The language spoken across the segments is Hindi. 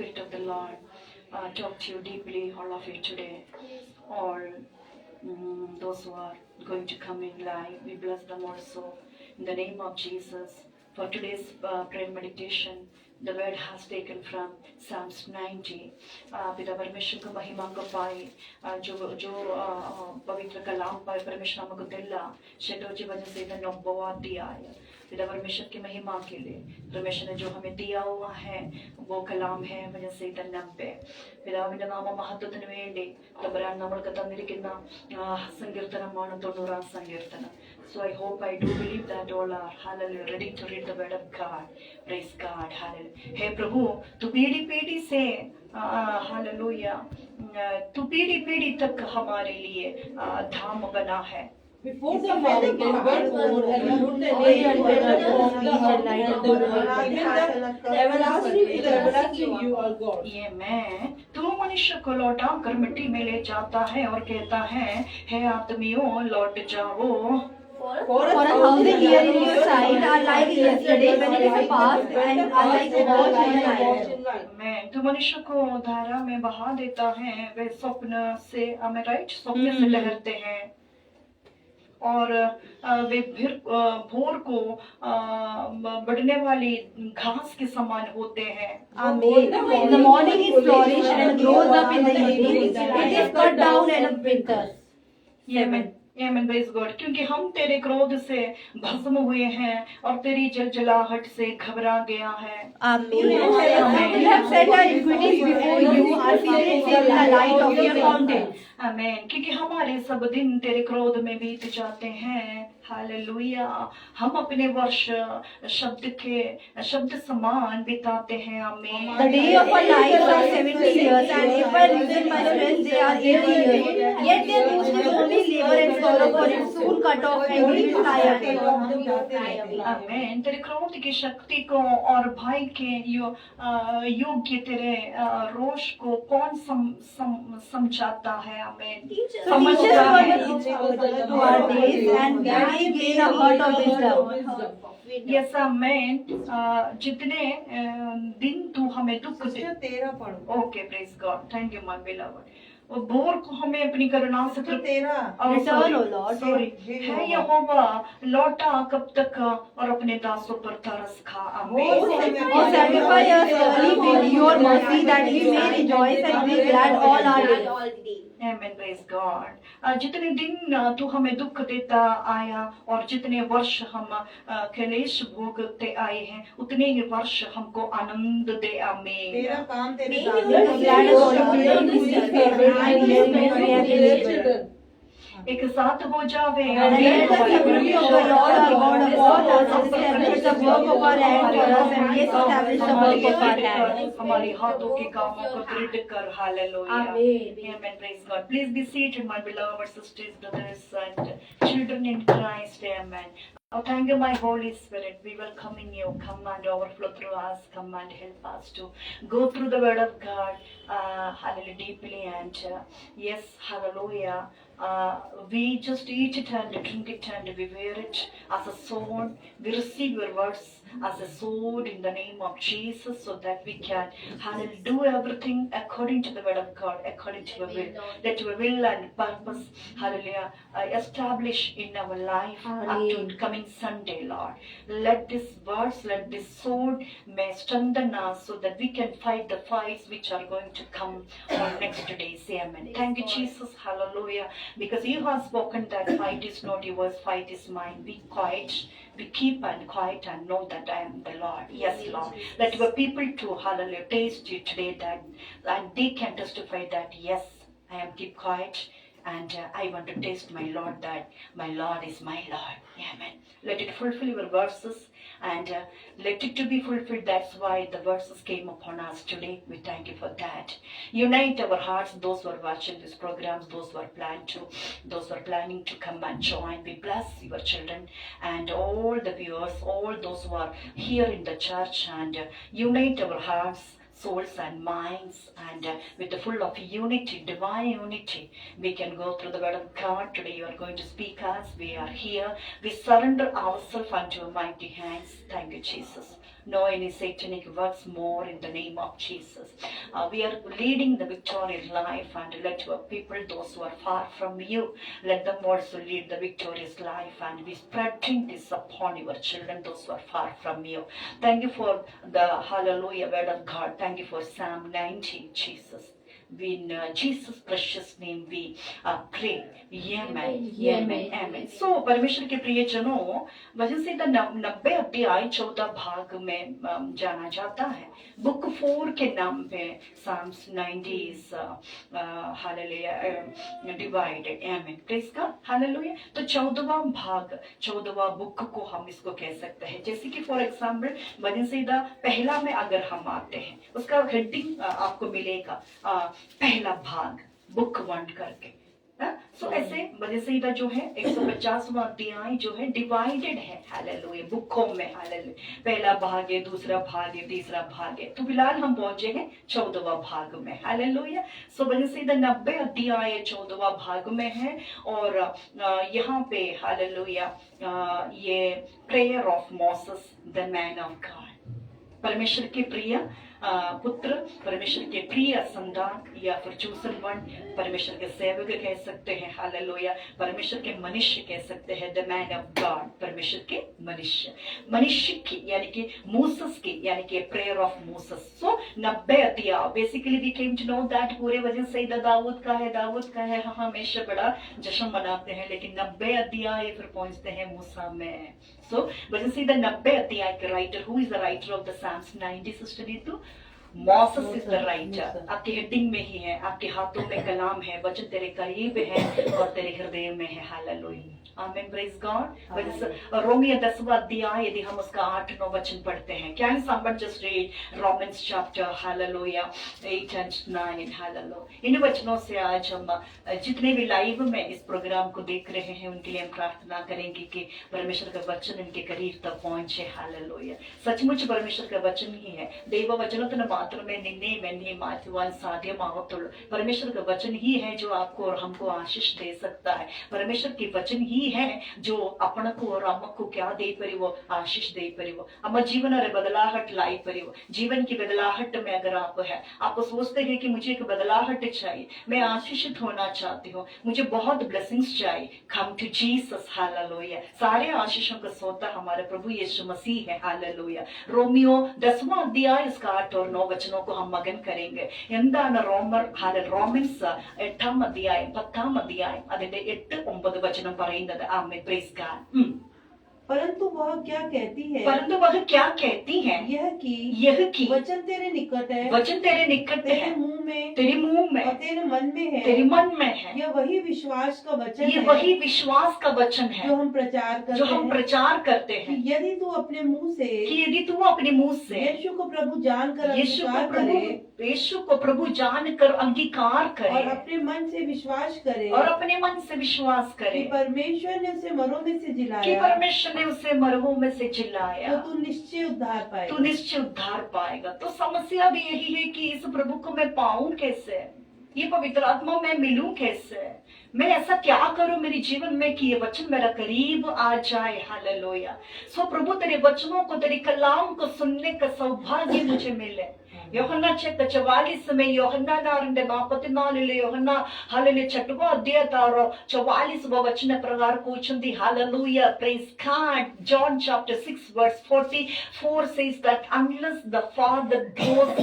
Spirit of the Lord talk to you deeply, all of you today. All those who are going to come in live, we bless them also in the name of Jesus. For today's prayer meditation, the word has taken from Psalms 90. पिता परमेश्वर को महिमा को पाए जो पवित्र कलाम पाए परमेश्वर हमको दिला शेटो जी वजह से इधर नब्बवा दिया है पिता परमेश्वर की महिमा के लिए परमेश्वर ने जो हमें दिया हुआ है वो कलाम है वजह से इधर नब्बे പിതാവിന്റെ നാമ മഹത്വത്തിന് വേണ്ടി തമ്പുരാൻ നമ്മൾക്ക് തന്നിരിക്കുന്ന സങ്കീർത്തനമാണ് 90-ാം സങ്കീർത്തനം. So I hope, I do believe that all are hallelujah ready to read the word of God. Praise God, hallelujah. Hey प्रभु तू पीढ़ी पीढ़ी से हालेलुया तू पीढ़ी पीढ़ी तक हमारे लिए धाम बना है. Before the mountain were born and put the day and the night and the everlasting to the everlasting you are God. ये मैं तू मनुष्य को लौटा कर मिट्टी में ले जाता है और कहता है हे आदमियों लौट जाओ. For 1,000 years in your sight are like yesterday when it is past and are like a watch in night. मैं तू मनुष्य को धारा में बहा देता है वे स्वप्न से हमें राइट स्वप्न से लहरते हैं और वे फिर भोर को बढ़ने वाली घास के समान होते हैं. Amen. In the morning it flourishes and grows up in the evening. It is cut down and withers. Amen. Amen. Praise God. क्योंकि हम तेरे क्रोध से भस्म हुए हैं और तेरी जलजलाहट से घबरा गया है. Amen. You have set our iniquities before you, our sins in the light of your countenance. आमेन. क्योंकि हमारे सब दिन तेरे क्रोध में बीत जाते हैं. हालेलुया. हम अपने वर्ष शब्द समान बिताते हैं. आमेन. The day of our lives are 70 years, and if I listen my strength, they are 80 years. Yet their boast is only labor and sorrow, for it soon cut off and he is tired. आमेन. तेरे क्रोध की शक्ति को और भाई के योग्य तेरे रोष को कौन समझाता है. आमेन. समझता है to our days and we gain a heart of wisdom. Yes, amen. जितने दिन तू हमें दुख दे. 13 पढ़ो. Okay, praise God. Thank you, my beloved. और भोर को हमें अपनी करुणा से 13. Return, O Lord. सॉरी है यहोवा लौटा कब तक और अपने दासों पर तरस खा. आमीन. Oh, sanctify us early with your mercy, that we may rejoice and be glad all our days. Amen. Praise God. जितने दिन तू हमें दुख देता आया और जितने वर्ष हम क्लेश भोगते आए हैं उतने ही वर्ष हमको आनंद दे. आमीन. तेरा काम तेरे एक साथ हो जावे. हमारे हाथों के कामों को दृढ़ कर. Hallelujah. Amen. Praise God. Please be seated, my beloved sisters, brothers, and children in Christ. Amen. Oh, thank you, my Holy Spirit. We welcome in you. Come and overflow through us. Come and help us to go through the Word of God, hallelujah, deeply. And yes, hallelujah. We just eat it and drink it and we wear it as a sword. We receive your words as a sword in the name of Jesus, so that we can, hallelujah, do everything according to the Word of God, according to your will. Let your will and purpose, hallelujah, establish in our life up to coming Sunday, Lord. Let this verse, let this sword may strengthen us so that we can fight the fights which are going to come on next days. Amen. Thank you, Jesus. Hallelujah. Because you have spoken that fight is not yours, fight is mine. Be quiet. Be keep and quiet and know that I am the Lord. Yes, Lord. Let your people too, hallelujah, taste you today, that and they can testify that yes, I am keep quiet. And I want to taste my Lord, that my Lord is my Lord. Amen. Let it fulfill your verses and let it to be fulfilled. That's why the verses came upon us today. We thank you for that. Unite our hearts, those who are watching these programs, those who are those who are planning to come and join. We bless your children and all the viewers, all those who are here in the church, and unite our hearts souls and minds, and with the full of unity, divine unity, we can go through the word of God. Today you are going to speak as we are here. We surrender ourselves unto your mighty hands. Thank you, Jesus. No any satanic works more in the name of Jesus. We are leading the victorious life, and let your people, those who are far from you, let them also lead the victorious life, and be spreading this upon your children, those who are far from you. Thank you for the hallelujah word of God. Thank you for Psalm 90, Jesus. In Jesus' precious name we pray. Amen. Amen. Amen. So परमेश्वर के प्रिय जनों, वचन से 90 अध्याय 14 भाग में जाना जाता है. बुक 4 के नाम पे Psalms 90 is hallelujah divided. Amen. Praise God. Hallelujah. तो 14वां भाग, 14वां बुक को हम इसको कह सकते हैं. जैसे कि फॉर एग्जाम्पल वचन से पहला में अगर हम आते हैं, उसका हेडिंग आपको मिलेगा पहला भाग बुक 1 करके. सो ऐसे वजह से इधर जो है 150वां अध्याय जो है डिवाइडेड है हालेलुया बुकों में. हालेलुया पहला भाग है, दूसरा भाग है, तीसरा भाग है. तो फिलहाल हम पहुंचे हैं 14वां भाग में. हालेलुया. सो वजह से इधर 90 अध्याय 14वां भाग में है. और यहाँ पे हालेलुया ये prayer of Moses the man of God, परमेश्वर के प्रिय पुत्र, परमेश्वर के प्रिय संतान, या फिर चूसन वन, परमेश्वर के सेवक कह सकते हैं. हालेलुया. परमेश्वर के मनुष्य कह सकते हैं. द मैन ऑफ गॉड, परमेश्वर के मनुष्य, मनुष्य की यानी कि मूसस की, यानी कि प्रेयर ऑफ मूसस. सो 90 अध्याय basically we came to know that पूरे वजह से दाऊद का है. हम हमेशा बड़ा जश्न मनाते हैं, लेकिन 90 अध्याय फिर पहुंचते हैं मूसा में. सो वजह से 90 अध्याय के writer, who is the writer of the Psalms 90 sister Neetu? Mosses is the writer. आपके हेडिंग में ही है, आपके हाथों में कलाम है, वचन तेरे करीब है और तेरे हृदय में है. हालेलुया. आमीन. Praise God. रोमियो 10वां अध्याय यदि हम उसका 8-9 वचन पढ़ते हैं. Can someone just read Romans chapter हालेलुया 8 and 9. हालेलुया. इन वचनों से आज हम जितने भी लाइव में इस प्रोग्राम को देख रहे हैं उनके लिए हम प्रार्थना करेंगे कि परमेश्वर का वचन इनके करीब तक पहुंचे. हालेलुया. सचमुच परमेश्वर का वचन ही है. ദൈവ വചനത്തിന് മാത്രമേ നിന്നെയും എന്നെയും മാറ്റുവാൻ സാധ്യമാകത്തുള്ളൂ. परमेश्वर का वचन ही है जो आपको और हमको आशीष दे सकता है. परमेश्वर की वचन ही है जो अपनको और अമ്മको क्या दे परिवो, आशीष दे परिवो, अम्मा जीवन रे बदलाहट लाई परिवो. जीवन की बदलाहट में अगर आप है, आप सोचते हैं कि मुझे एक बदलाहट चाहिए, मैं आशीषित होना चाहती हूँ, मुझे बहुत ब्लेसिंग्स चाहिए, कम टू जीसस. हालेलुया. सारे आशीषों का सोता हमारे प्रभु यीशु मसीह है. हालेलुया. रोमियो 10वां अध्याय इसका 8 और 9 वचनों को हम मगन करेंगे. എന്താണ് റോമൻസ് 8ാം അധ്യായം 10ാം അധ്യായം അതിന്റെ 8-9 വചനം പറയുന്നത്. ആമേൻ. Praise God. परंतु वह क्या कहती है? परंतु वह क्या कहती है? यह कि वचन तेरे निकट है, वचन तेरे निकट है, तेरे मुंह में, तेरे मुंह में और तेरे मन में है, तेरे मन में है. यह वही विश्वास का वचन है, ये वही विश्वास का वचन है जो हम प्रचार करते हैं. कि यदि तू अपने मुंह से, कि यदि तू अपने मुंह से यीशु को प्रभु जानकर यीशु अंगीकार को प्रभु जानकर अंगीकार करे और अपने मन से विश्वास करे, और अपने मन से विश्वास करे कि परमेश्वर ने उसे मरों में से कि जिलाया, परमेश्वर ने उसे मरहू में से जिलाया, तो तू निश्चय उद्धार पाएगा. तू निश्चय उद्धार पाएगा. तो समस्या भी यही है कि इस प्रभु को मैं पाऊं कैसे, ये पवित्र आत्मा मैं मिलूं कैसे, मैं ऐसा क्या करूं मेरे जीवन में कि ये वचन मेरा करीब आ जाए. हालेलुया. सो प्रभु तेरे वचनों को, तेरे कलाम को सुनने का सौभाग्य मुझे मिले. യോഹന്നാ 44 യോഹന്നാ 44 യോഹന്നാ हालेलुया 6वां अध्याय 44वां वचन प्रकार कहते hallelujah. Praise God. John chapter 6 verse 44 says that unless the Father draws,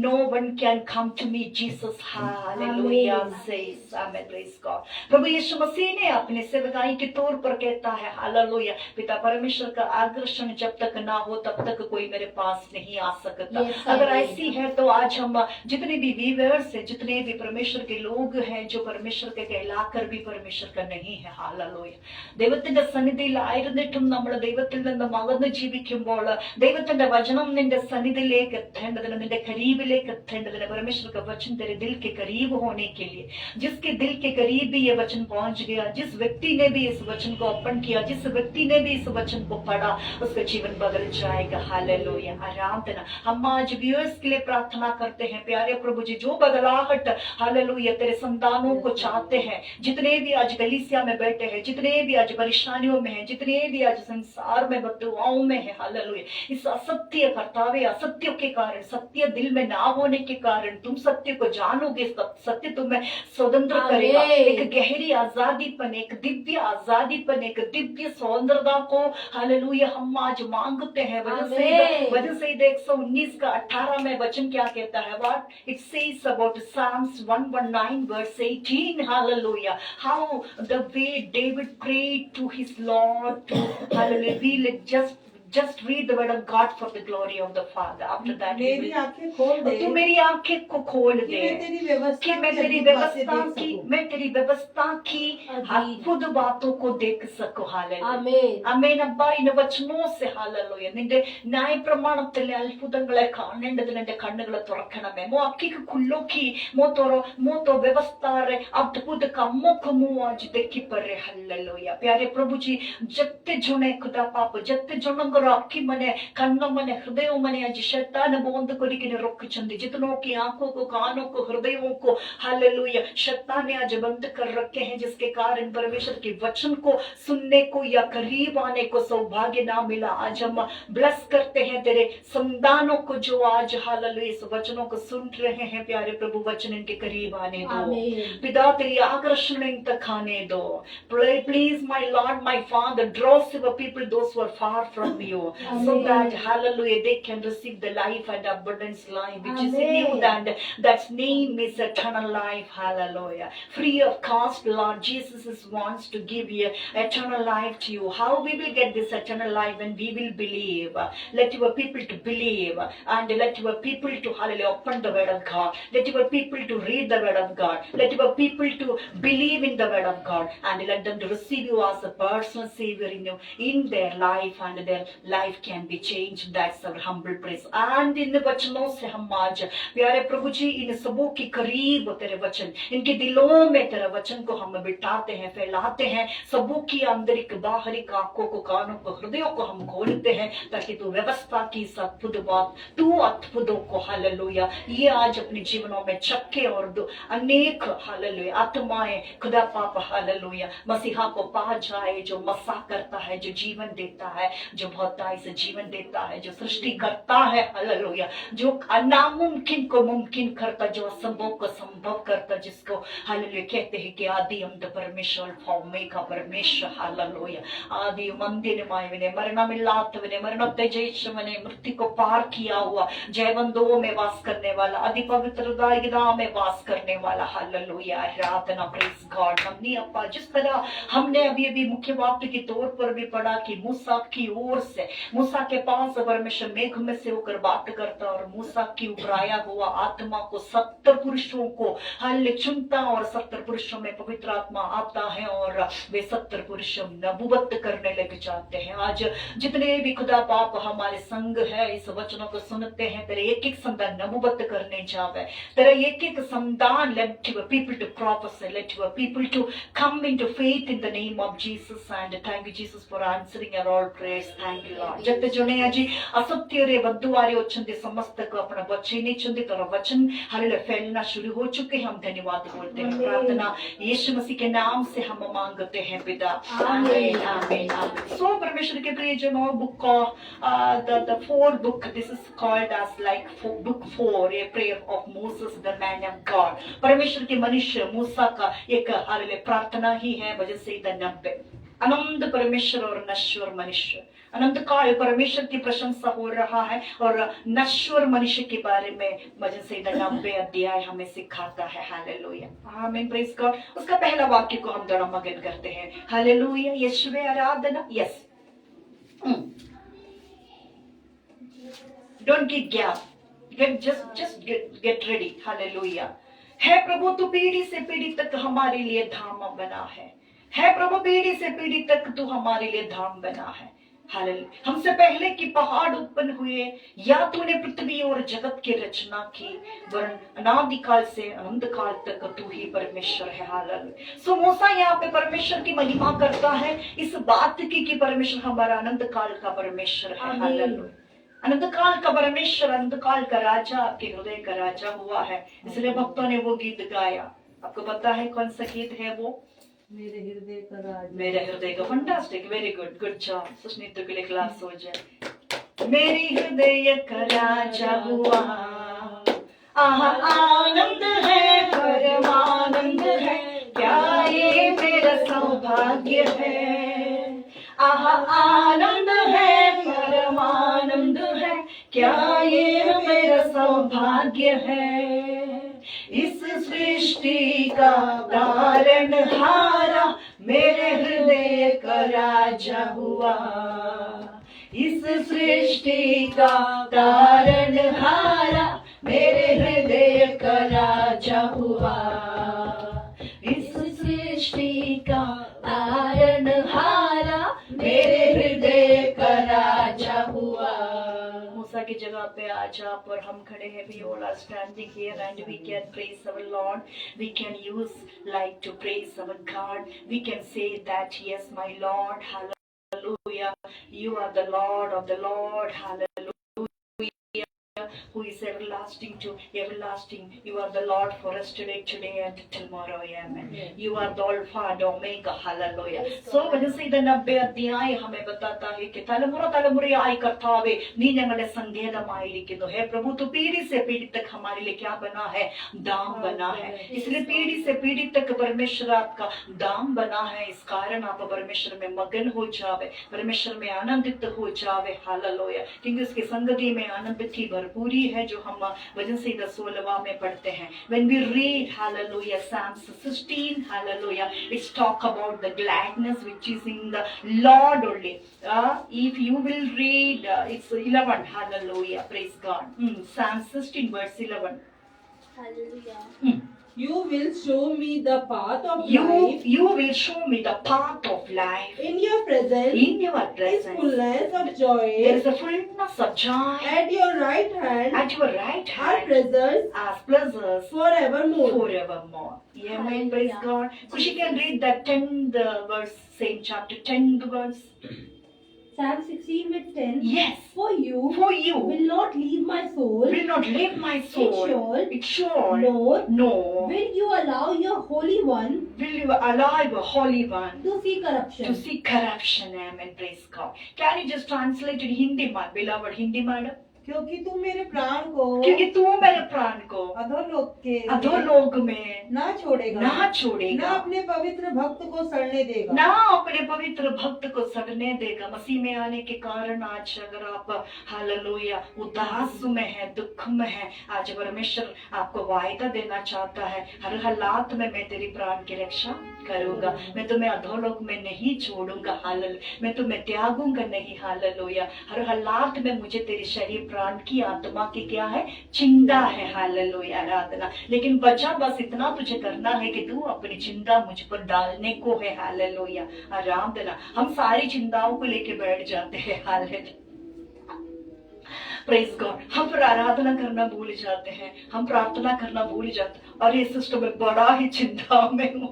no one can come to me. Jesus हालेलुया says. आमेन. Praise God. प्रभु यीशु मसीह ने अपने सेवकाई के तौर पर कहता है हालेलुया, पिता परमेश्वर का आकर्षण जब तक ना हो तब तक कोई मेरे पास नहीं आ सकता. अगर ऐसी है तो आज हम जितने भी व्यूअर्स हैं, जितने भी परमेश्वर के लोग हैं जो परमेश्वर के कहलाकर भी परमेश्वर का नहीं है. हालेലൂയ. ദൈവത്തിന്റെ സന്നിധിയിലായിരുന്നിട്ടും നമ്മൾ ദൈവത്തിൽ നിന്ന് അകന്ന് ജീവിക്കുമ്പോൾ ദൈവത്തിന്റെ വചനം നിന്റെ സന്നിധിയിലേക്ക് എത്തേണ്ടതിന്, നിന്റെ കരീബിൽ परमेश्वर का वचन तेरे दिल के करीब होने के लिए, जिसके दिल के करीब भी ये वचन पहुंच गया, जिस व्यक्ति ने भी इस वचन को अर्पण किया, जिस व्यक्ति ने भी इस वचन को पढ़ा, उसका जीवन बदल जाएगा। हालेलुया, आराधना। हम आज व्यूअर्स के लिए प्रार्थना करते हैं प्यारे प्रभु जी, जो बदलाहट हालेलुया तेरे संतानों को चाहते हैं, जितने भी आज कलीसिया में बैठे हैं, जितने भी आज परेशानियों में हैं, जितने भी आज संसार में बदुआओं में है, हालेलुया, इस असत्य कर्तावे, असत्य के कारण, सत्य दिल में ना होने के कारण तुम सत्य को जानोगे, सत्य तुम्हें स्वतंत्र करेगा। एक गहरी आजादीपन, एक दिव्य आजादीपन, एक दिव्य स्वतंत्रता को हालेलुया हम आज मांगते हैं। वजह से 119 का 18 में वचन क्या कहता है? What it says about Psalms 119 verse 18, hallelujah, how the way David prayed to his Lord to hallelujah, we just read the word of God for the glory of the Father. After that, मेरी आंखें खोल दे, तू मेरी आंखें को खोल दे कि मैं तेरी व्यवस्था की अद्भुत बातों को देख सकूं। हालेलुया, आमेन। अब्बा इन वचनों से हालेलुया നിന്റെ ന്യായപ്രമാണത്തിലെ അത്ഭുതങ്ങളെ കാണേണ്ടതിന് എന്റെ കണ്ണുകളെ തുറക്കണമേ। മോ आंखी को खुलो की मो तो व्यवस्था रे अद्भुत कामों को मुंह आज देखी पर रे। हालेलुया, प्यारे प्रभु जी, जत्ते जुने खुदा पाप, जत्ते जुनंगर आंखी मने, कन्नों मने, हृदयों मने आज शैतान बंद करके रोक चंदी, जितनों की आंखों को, कानों को, हृदयों को हालेलुया शैतान ने आज बंद कर रखे हैं, जिसके कारण परमेश्वर के वचन को सुनने को या करीब आने को सौभाग्य ना मिला। आज हम ब्लेस करते हैं तेरे संतानों को जो आज हालेलुया इस वचनों को सुन रहे हैं। प्यारे प्रभु, वचन इनके करीब आने दो पिता, तेरी आकर्षण इन तक आने दो। Please my Lord, my father, draw your people those who are far from you, so that hallelujah they can receive the life and abundance life which is in you, and that name is eternal life. Hallelujah, free of cost, Lord Jesus wants to give you eternal life to you. How we will get this eternal life? When we will believe. Let your people to believe, and let your people to hallelujah open the word of God. Let your people to read the word of God. Let your people to believe in the word of God, and let them to receive you as a personal savior in their life, and their life can be changed. That's our humble praise. And इन वचनों से हम आज प्यारे प्रभु जी इन सबों के करीब तेरे वचन, इनके दिलों में तेरे वचन को हम बिठाते हैं, फैलाते हैं। सबों की आंतरिक बाहरी आंखों को, कानों को, हृदयों को हम खोलते हैं, ताकि तू व्यवस्था की इस अद्भुत बात, तू अद्भुतों को हालेलुया ये आज अपने जीवनों में चक्के, और अनेक हालेलुया आत्माएं खुदा पाप हालेलुया मसीहा को पा जाए, जो मसा करता है, जो जीवन देता है, जो बहुताई से जीवन देता है, जो सृष्टि करता है हालेलुया, जो नामुमकिन को मुमकिन करता, जो असंभव को संभव करता, जिसको हालेलुया कहते हैं कि आदि अंत परमेश्वर, भौमिक परमेश्वर हालेलुया, आदि मंदिरमायवने, मरणमिल्लाത്തവനെ, मरणത്തെ ജയിച്ചവനെ, मृत्यु को पार किया हुआ, जयवंतों में वास करने वाला, अति पवित्रता में वास करने वाला। हालेलुया, आराधना, प्रेज गॉड। हमने अपा जिस तरह हमने अभी मुख्य वाक्य के तौर पर भी पढ़ा कि मूसा की ओर से, मूसा के पास परमेश्वर मेघ में से होकर बात करता, और मूसा की उभराया हुआ आत्मा को 70 पुरुषों को हल चुनता, और 70 पुरुषों में पवित्र आत्मा आता है, और वे 70 पुरुष नबूवत करने लग जाते हैं। आज जितने भी खुदा पाप हमारे संग है, इस वचनों को सुनते हैं, तेरे एक एक संतान नबूवत करने जावे, तेरे एक एक संतान, let your people to prophesy, let your people to come into faith in the name of Jesus, and thank you Jesus for answering our all prayers. Thank you Lord. जत्ते जुने अजी असत्य बद्दुवारे वचन समस्त को अपना वचन चुंदी तेरा वचन हालेलुया फैलना शुरू हो चुके हैं। हम धन्यवाद बोलते हैं, प्रार्थना यीशु मसीह के नाम से हम मांगते हैं पिता, आमीन आमीन आमीन। सो परमेश्वर के प्रिय जनों, book the fourth book, this is called as like book 4, a prayer of Moses the man of God। परमेश्वर के मनुष्य मूसा का एक हालेलुया प्रार्थना ही है। वजह से 90 अनंत परमेश्वर और नश्वर मनुष्य, अनंत काल परमेश्वर की प्रशंसा हो रहा है, और नश्वर मनुष्य के बारे में वजह से 90 अध्याय हमें सिखाता है। हालेलुया, आमीन, प्रेज गॉड। उसका पहला वाक्य को हम दोनों मगन करते हैं। हालेलुया, यीशुवे आराधना। Yes, don't give gap, just get ready। हालेलुया। है प्रभु तू पीढ़ी से पीढ़ी तक हमारे लिए धाम बना है प्रभु, पीढ़ी से पीढ़ी तक तू हमारे लिए धाम बना है। हालेलुया। हमसे पहले कि पहाड़ उत्पन्न हुए या तूने पृथ्वी और जगत की रचना की, वरन अनादिकाल से अनंत काल तक तू ही परमेश्वर है। हालेलुया। सो मूसा यहाँ पे परमेश्वर की महिमा करता है इस बात की कि परमेश्वर हमारा अनंत काल का परमेश्वर है। हालेलुया। अनंत काल का परमेश्वर, अनंत काल का राजा, आपके हृदय का राजा हुआ है। इसलिए भक्तों ने वो गीत गाया। आपको पता है कौन सा गीत है वो? मेरे हृदय का राज, मेरे हृदय का। Fantastic, very good, good job. Sushmit के लिए क्लास हो जाए। मेरी हृदय का राजा हुआ, आहा आनंद है, परमानंद है, क्या ये मेरा सौभाग्य है। आहा आनंद है, परमानंद है, क्या ये मेरा सौभाग्य है। इस सृष्टि का तारनहारा मेरे हृदय का राजा हुआ। इस सृष्टि का तारनहारा मेरे हृदय का राजा हुआ। इस सृष्टि का तारनहारा मेरे हृदय का राजा हुआ। मूसा की जगह पे आज आप और हम खड़े हैं। We all are standing here and we can praise our Lord. We can use like to praise our God. We can say that yes, my Lord, hallelujah. You are the Lord of the Lord, hallelujah. Who is everlasting to everlasting. You are the Lord for us today and tomorrow. Amen. You are the Alpha and Omega. Hallelujah. So വചന സംഹിത 90 അധ്യായം हमें बताता है कि തലമുറ തലമുറയായി കർത്താവേ നീ ഞങ്ങളുടെ സങ്കേതമായിരിക്കുന്നു। हे प्रभु, तो पीढ़ी से पीढ़ी तक हमारे लिए क्या बना है? दाम बना है। इसलिए पीढ़ी से पीढ़ी तक परमेश्वर आपका दाम बना है। इस कारण आप परमेश्वर में मगन हो जावे, परमेश्वर में आनंदित हो जावे। हालेलुया। क्योंकि उसकी संगति में आनंद की भरपूरी है जो हम वचन संहिता 16 में पढ़ते हैं। When we read hallelujah Psalms 16, hallelujah, it's talk about the gladness which is in the Lord only. If you will read it's 11, hallelujah, praise God. Psalms 16 verse 11. Hallelujah. You will show me the path of life. You will show me the path of life. In your presence, In your is presence fullness of joy. there is a fullness of joy. At your right hand At your right are hand pleasures as pleasures forevermore. forevermore. Amen. Praise God. Kushi can read that 10th verse, same chapter, 10th verse. Psalm 16 with 10. Yes. For you For will not leave my soul, will not leave my soul. It shall, nor will you allow your Holy One will you allow the Holy One to see corruption. to see corruption. Amen. Praise God. Can you just translate it Hindi, my beloved Hindi madam? क्योंकि तू मेरे प्राण को क्योंकि तू मेरे प्राण को अधोलोक के अधोलोक में ना छोड़ेगा, ना छोड़ेगा, ना अपने पवित्र भक्त को सड़ने देगा, ना अपने पवित्र भक्त को सड़ने देगा। मसीह में आने के कारण आज अगर आप हालेलुया उदास में है, दुख में है, आज परमेश्वर आपको वायदा देना चाहता है, हर हालात में मैं तेरी प्राण की रक्षा करूंगा, मैं तुम्हें अधोलोक में नहीं छोड़ूंगा। हालेलुया। मैं तुम्हें त्यागूंगा नहीं। हालेलुया। हर हालात में मुझे तेरी शरीर प्राण की आत्मा की क्या है? चिंता है। हालेलुया। आराधना। लेकिन बचा बस इतना तुझे करना है कि तू अपनी चिंता मुझ पर डालने को है। हालेलुया। आराधना। हम सारी चिंताओं को लेके बैठ जाते हैं। हालेलुया। Praise God. हम फिर आराधना करना भूल जाते हैं, हम प्रार्थना करना भूल जाते हैं। अरे सिस्टर मैं बड़ा ही चिंताओं में हूँ।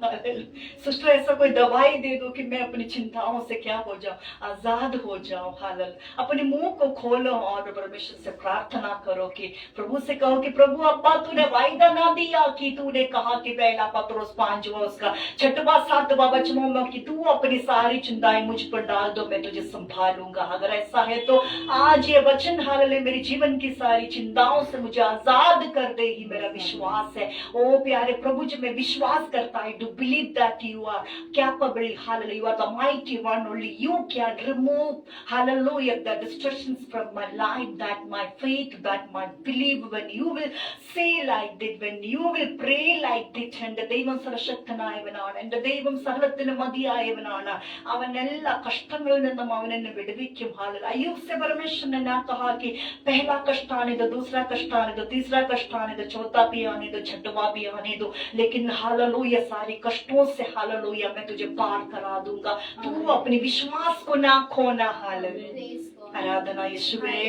सिस्टर ऐसा कोई दवाई दे दो कि मैं अपनी चिंताओं से क्या हो जाऊं, आजाद हो जाऊं। हालेलुया। अपने मुंह को खोलो और परमेश्वर से प्रार्थना करो कि प्रभु से कहो कि प्रभु अब्बा तूने वायदा ना दिया कि तूने कहा कि पहला पत्रोस 5 उसका 6वां 7वां वचनों में कि तू अपनी सारी चिंताएं मुझ पर डाल दो, मैं तुझे संभालूंगा। अगर ऐसा है तो आज ये वचन हालेलुया मेरी जीवन की सारी चिंताओं से मुझे आजाद कर दे, ही मेरा विश्वास है। ओ प्यारे प्रभु जी, मैं विश्वास करता है, do believe that you are capable, hallelujah, you are the mighty one, only you can remove hallelujah the distractions from my life, that my faith, that my believe, when you will say like this, when you will pray like this, എന്റെ ദൈവം സർവശക്തനായവനാണ്, എന്റെ ദൈവം സകലത്തിന് മതിയായവനാണ്, അവൻ എല്ലാ കഷ്ടങ്ങളിൽ നിന്നും അവൻ എന്നെ വിടുവിക്കും। हालेलुया। अय्यूब से परमेश्वर ने ना कहा कि पहला कष्ट आने दो, दूसरा कष्ट आने दो, तीसरा कष्ट आने दो, चौथा भी आने दो, छठवां भी आने दो, लेकिन हालेलुया सारे कष्टों से हालेलुया मैं तुझे पार करा दूंगा। तू अपने विश्वास को ना खोना। हालेलुया, आराधना यीशुवे,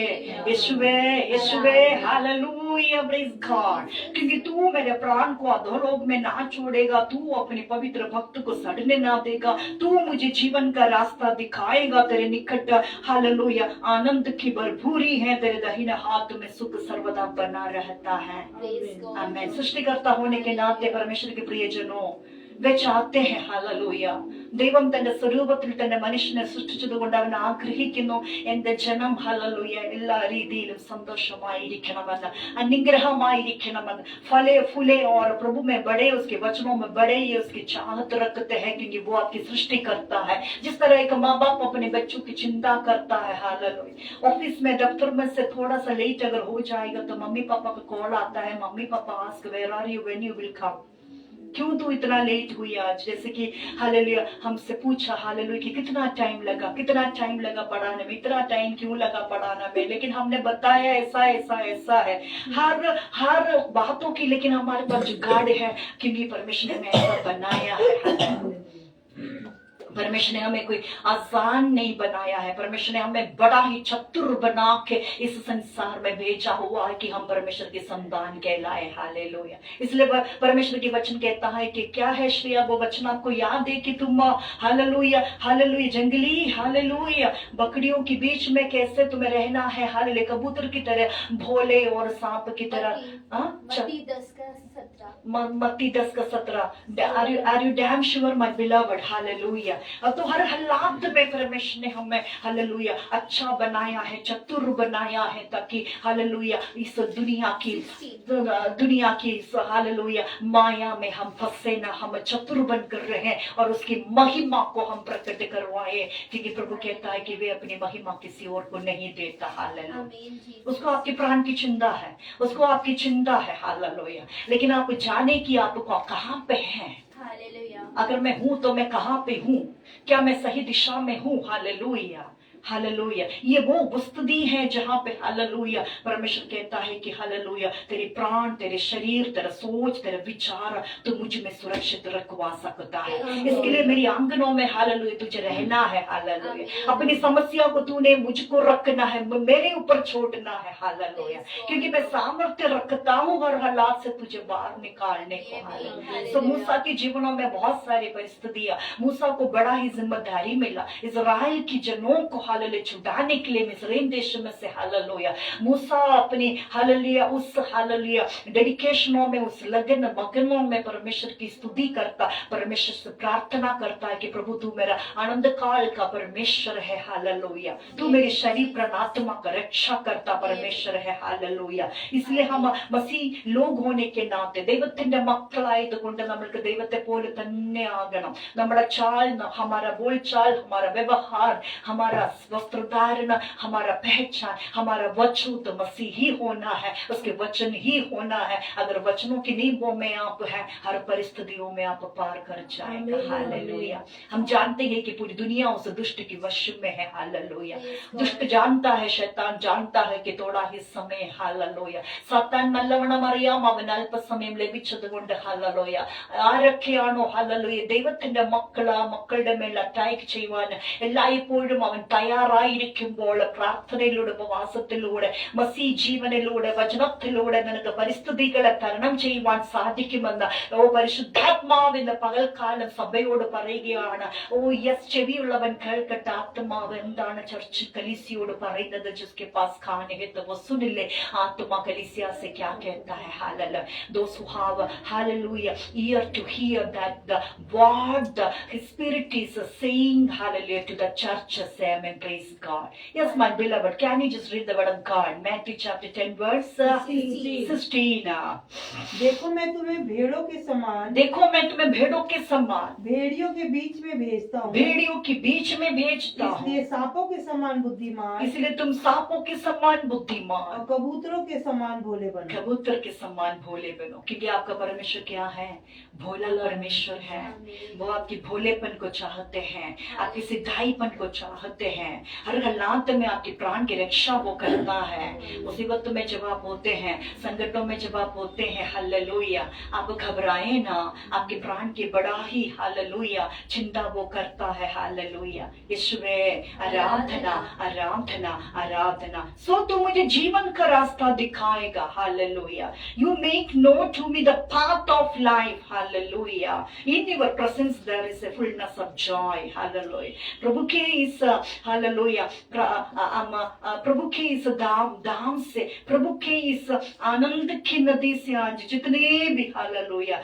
यीशुवे, यीशुवे, हालेलुया, प्रेज गॉड। क्योंकि तू मेरे प्राण को अधोलोक में ना छोड़ेगा, तू अपने पवित्र भक्त को सड़ने ना देगा, तू मुझे जीवन का रास्ता दिखाएगा। तेरे निकट हालेलुया आनंद की भरपूरी है, तेरे दाहिने हाथ में सुख सर्वदा बना रहता है। आमीन। सृष्टिकर्ता होने के नाते परमेश्वर के प्रियजनों, वे चाहते हैं हालेलൂയ ദൈവം തന്റെ സ്വരൂപത്തിൽ തന്നെ മനുഷ്യനെ സൃഷ്ടിച്ചതുകൊണ്ട് അവൻ ആഗ്രഹിക്കുന്നു എന്റെ ജനം हालेलूയ എല്ലാ രീതിയിലും സന്തോഷമായിരിക്കണമെന്ന്, അനുഗ്രഹമായിരിക്കണമെന്ന്। फले फूले और प्रभु में बड़े, उसके वचनों में बड़े, ये उसकी चाहत रखते हैं, क्योंकि वो आपकी सृष्टि करता है। जिस तरह एक माँ बाप अपने बच्चों की चिंता करता है हालेलूया। ऑफिस में दफ्तर में से थोड़ा सा लेट अगर हो जाएगा तो मम्मी पापा का कॉल आता है, mummy papa ask where are you, when you will come, क्यों तू इतना लेट हुई आज। जैसे कि हालेलुया हमसे पूछा हालेलुया कि कितना टाइम लगा पढ़ाने में, इतना टाइम क्यों लगा पढ़ाने में, लेकिन हमने बताया ऐसा ऐसा ऐसा है हर बातों की, लेकिन हमारे पास जुगाड़ है, क्योंकि परमेश्वर ने ऐसा बनाया है। परमेश्वर ने हमें कोई आसान नहीं बनाया है, परमेश्वर ने हमें बड़ा ही चतुर बना के इस संसार में भेजा हुआ है कि हम परमेश्वर के संतान कहलाए। हालेलुया। इसलिए परमेश्वर की वचन कहता है कि क्या है श्रेया, वो वचन आपको याद है कि तुम हालेलुया हालेलुया जंगली हालेलुया बकरियों के बीच में कैसे तुम्हें रहना है, हालेलुया कबूतर की तरह, भोले और सांप की तरह। मत्ती 10:17 are you damn sure my beloved hallelujah. अब तो हर हालात में परमेश्वर ने हमें हालेलुया अच्छा बनाया है, चतुर बनाया है, ताकि हालेलुया इस दुनिया की इस हालेलुया माया में हम फंसे ना, हम चतुर बनकर रहे और उसकी महिमा को हम प्रकट करवाए, क्योंकि प्रभु कहता है कि वे अपनी महिमा किसी और को नहीं देता। हालेलुया। उसको आपके प्राण की चिंता है, उसको आपकी चिंता है। हालेलुया। लेकिन आप जाने कि आप कहाँ पे हैं। अगर मैं हूं तो मैं कहाँ पे हूँ, क्या मैं सही दिशा में हूँ। Hallelujah hallelujah. ये वो वस्तुदी है जहाँ पे हालेलुया परमेश्वर कहता है कि हालेलुया तेरे प्राण, तेरे शरीर, तेरा सोच, तेरा विचार तो मुझ में सुरक्षित रखवा सकता है। इसके लिए मेरी आंगनों में हालेलुया तुझे रहना है। हालेलुया। अपनी समस्या को तूने मुझको रखना है, मेरे ऊपर छोड़ना है। हालेलुया। क्योंकि मैं सामर्थ्य रखता हूँ हर हालात से तुझे बाहर निकालने को। हालेलुया। तो मूसा के जीवनों में बहुत सारी परिस्थितियां, मूसा को बड़ा ही जिम्मेदारी मिला इजराइल की जनों को हालेलुया छुड़ाने के लिए मिस्रैम देश में से। हालेलुया। मूसा अपनी हालेलुया उस हालेलुया डेडिकेशनों में, उस लगन मगनों में परमेश्वर की स्तुति करता, परमेश्वर से प्रार्थना करता है कि प्रभु तू मेरा आनंद काल का परमेश्वर है। हालेलुया। तू मेरे शरीर प्राणात्मा का रक्षा करता परमेश्वर है। हालेलुया। इसलिए हम मसीह लोग होने के നാത്തെ ദൈവത്തിന്റെ മക്കളായതുകൊണ്ട് നമ്മൾക്ക് ദൈവത്തെ പോലെ തന്നെ ആകണം. നമ്മുടെ चाल, हमारा बोलचाल, हमारा व्यवहार, हमारा वस्त्रधारण, हमारा पहचान, हमारा वचन तो मसीह ही होना है, उसके वचन ही होना है। अगर वचनों की नींवों में आप हैं, हर परिस्थितियों में आप पार कर जाएगा। हालेलुया। हम जानते हैं कि पूरी दुनिया उस दुष्ट की वश में है। हालेलुया। दुष्ट जानता है, शैतान जानता है कि थोड़ा ही समय हालेलुया സാത്താൻ നല്ലവണ്ണം അറിയാം അവൻ അല്പസമയം ലഭിച്ചതുകൊണ്ട് ഹാലേലൂയ ആരൊക്കെയാണോ ഹാലേലൂയ ദൈവത്തിന്റെ മക്കളുടെ മേൽ അറ്റാക്ക് ചെയ്യുവാൻ എല്ലായ്പ്പോഴും അവൻ തയ്യാറായിരിക്കുമ്പോൾ പ്രാർത്ഥനയിലൂടെ ഉപവാസത്തിലൂടെ മസീ ജീവനിലൂടെ വചനത്തിലൂടെ നിനക്ക് പരിസ്ഥിതികളെ തരണം ചെയ്യുവാൻ സാധിക്കുമെന്ന് പരിശുദ്ധാത്മാവിന്റെ പകൽക്കാലം സഭയോട് പറയുകയാണ്. യെസ് ചെവിയുള്ളവൻ കേൾക്കട്ടെ ആത്മാവ് എന്താണ് ചർച്ച് കലീസിയോട് പറയുന്നത്. ജിസ്കെ പാസ് ഖാൻ है तो वो सुन ले आत्मा कलीसिया से क्या कहता है. Hallelujah. Those who have hallelujah ear to hear that the what the spirit is saying hallelujah to the church, say amen. Praise God. Yes my beloved, can you just read the word of God, Matthew chapter 10 verse 16. देखो मैं तुम्हें भेड़ों के समान भेड़ियों के बीच में भेजता हूँ, भेड़ियों के बीच में भेजता हूँ, इसलिए सांपों के समान बुद्धिमान, इसलिए तुम सांपों के समान बुद्धिमान और कबूतरों के समान भोले बनो. कबूतर के समान भोले बनो. क्योंकि आपका परमेश्वर क्या है? भोला परमेश्वर है. वो आपकी भोलेपन को चाहते हैं, आपकी सिद्धाईपन को चाहते हैं. हैं, हर हालात में आपके प्राण की रक्षा वो करता है। मुसीबत में जब आप होते हैं, संकटों में जब आप होते हैं, हालेलुया, आप घबराए ना, आपके प्राण की बड़ा ही हालेलुया चिंता वो करता है। हालेलुया, यीशुवे आराधना आराधना आराधना। सो तू मुझे जीवन का रास्ता दिखाएगा। हालेलुया, you make known to me the path of life. हालेलुया, in your presence there is a fullness of joy. हालेलुया, प्रभु के इस हालेलुया प्रभु के इस धाम से, प्रभु के इस आनंद की नदी से आज जितने भी हालेलुया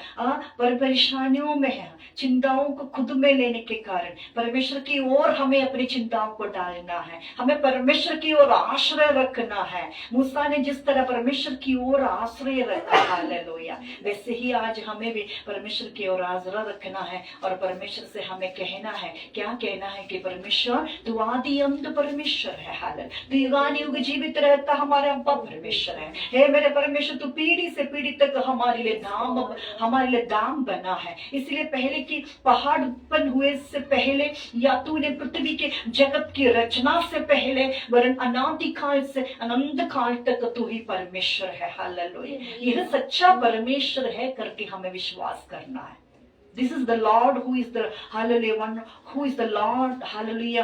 परेशानियों में है, चिंताओं को खुद में लेने के कारण परमेश्वर की ओर हमें अपनी चिंताओं को डालना है, हमें परमेश्वर की ओर आश्रय रखना है। मूसा ने जिस तरह परमेश्वर की ओर आश्रय रखा, हालेलुया, वैसे ही आज हमें भी परमेश्वर की ओर आश्रय रखना है और परमेश्वर से हमें कहना है, क्या कहना है कि परमेश्वर तू आदि अंत परमेश्वर है। हालेलुया, तू युगानुयुग जीवित रहता हमारा अब्बा परमेश्वर है। हे मेरे परमेश्वर, तू पीढ़ी से पीढ़ी तक हमारे लिए दाम बना है। इसलिए पहले की पहाड़ उत्पन्न हुए से पहले, या तूने पृथ्वी के जगत की रचना से पहले, वरन अनादि काल से अनंत काल तक तू ही परमेश्वर है। हालेलुया, यह सच्चा परमेश्वर है करके हमें विश्वास करना है। This is the Lord who is the hallelujah one, who is the Lord, hallelujah.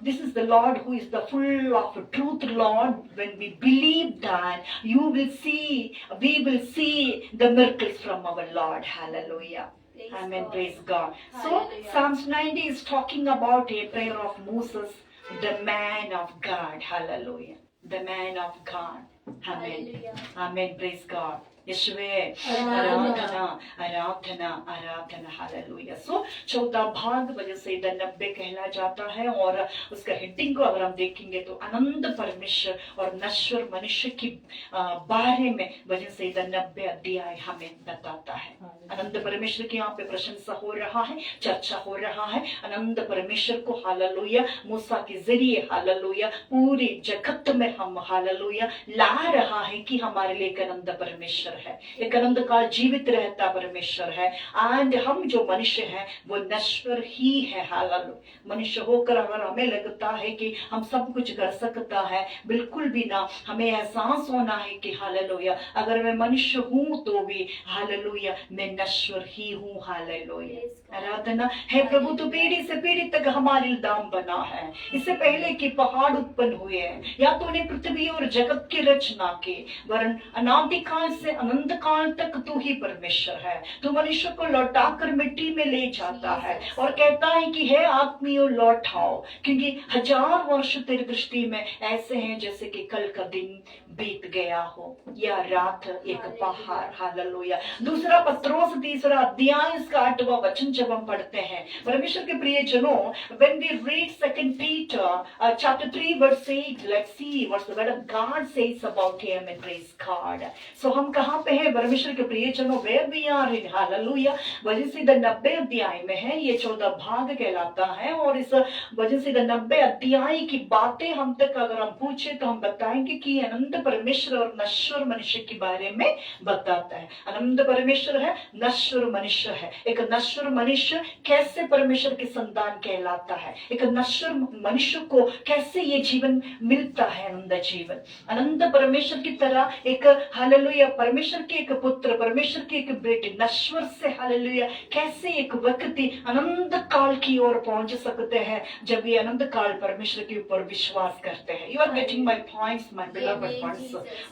This is the Lord who is the full of truth, Lord. When we believe that, we will see the miracles from our Lord. Hallelujah. Amen. Praise God. So Psalms 90 is talking about a prayer of Moses, the man of God. Hallelujah. The man of God. Amen. Amen. Praise God. यीशुवे Aradhana Aradhana Aradhana. Hallelujah. सो चौथा भाग वजह से इधर 90 कहला जाता है और उसका हेडिंग को अगर हम देखेंगे तो अनंत परमेश्वर और नश्वर मनुष्य की बारे में वजह से इधर 90 अध्याय हमें बताता है। अनंत परमेश्वर की यहाँ पे प्रशंसा हो रहा है, चर्चा हो रहा है अनंत परमेश्वर को। हालेलुया, मूसा के जरिए हालेलुया पूरी जगत में हम हालेलुया ला रहा है कि हमारे लिए एक अनंत परमेश्वर है, एक अनंत काल जीवित रहता परमेश्वर है। एंड हम जो मनुष्य हैं वो नश्वर ही है। हालेलुया, मनुष्य होकर अगर हमें लगता है कि हम सब कुछ कर सकता है, बिल्कुल भी ना। हमें एहसास होना है कि हालेलुया अगर मैं मनुष्य हूँ तो भी हालेलुया मैं नश्वर ही हूँ। हालेलुया, आराधना है प्रभु, तो पीढ़ी से पीढ़ी तक हमारे दाम बना है। इससे पहले कि पहाड़ उत्पन्न हुए हैं या तो उन्हें पृथ्वी और जगत की रचना की, वरन अनादि काल से अनंत काल तक तू ही परमेश्वर है। तू मनुष्य को लौटाकर मिट्टी में ले जाता है और कहता है कि हे आदमियों लौटाओ, क्योंकि 1000 वर्ष तेरी दृष्टि में ऐसे हैं जैसे कि कल का दिन बीत गया हो या रात एक पहाड़। हालेलुया। दूसरा पत्रोस 3 अध्याय इसका 8वां वचन जब हम पढ़ते हैं परमेश्वर के प्रिय जनों, when we read 2 Peter chapter 3 verse 8, let's see what the word of God says about him and praise God. So हम कहाँ पे हैं परमेश्वर के प्रिय जनों? where we are in hallelujah. वजह से 90 अध्याय में है, ये 14 भाग कहलाता है और इस वजह से 90 अध्याय की बातें हम तक अगर हम पूछे तो हम बताएंगे कि अनंत परमेश्वर और नश्वर मनुष्य के बारे में बताता है। अनंत परमेश्वर है, नश्वर मनुष्य है। एक नश्वर मनुष्य कैसे परमेश्वर के संतान कहलाता है, एक नश्वर मनुष्य को कैसे ये जीवन मिलता है, अनंत जीवन। अनंत परमेश्वर की तरह एक हालेलुया परमेश्वर के एक पुत्र, परमेश्वर के एक बेटे नश्वर से हालेलुया कैसे एक व्यक्ति अनंत काल की ओर पहुंच सकते हैं जब ये अनंत काल परमेश्वर के ऊपर विश्वास करते हैं। You are getting my points my beloved ones.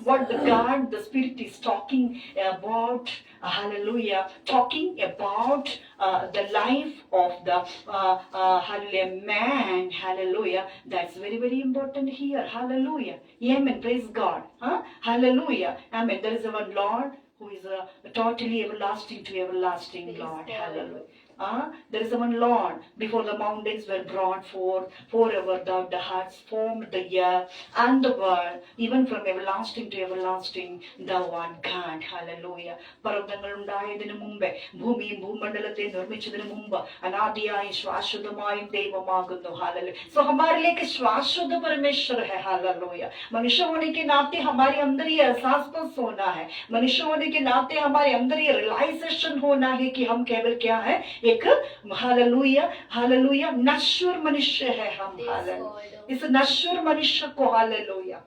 What the God, the Spirit is talking about, hallelujah, talking about the life of the hallelujah man, hallelujah. That's very, very important here. Hallelujah. Amen. Praise God. Hallelujah. Amen. There is one Lord who is totally everlasting to everlasting Lord. Hallelujah. There is one Lord. Before the mountains were brought forth, forever thou hast formed the earth and the world, even from everlasting to everlasting thou art God. Hallelujah. പർവ്വതങ്ങൾ ഉണ്ടായതിനു മുമ്പേ ഭൂമിയും ഭൂമണ്ഡലത്തെ നിർമ്മിച്ചതിനു മുമ്പ് അനാദിയായി शाश्वतമായും ദൈവമാകുന്നു. हालेलुया. So हमारे लिए एक शाश्वत परमेश्वर है. हालेलुया. मनुष्य होने के नाते हमारे अंदर ये एहसास होना है, मनुष्य होने के नाते हमारे अंदर ये रियलाइजेशन होना है कि हम केवल क्या है, एक हालेलुया हालेलुया नश्वर मनुष्य है हम। हालेलुया इस नश्वर मनुष्य को हालेलुया,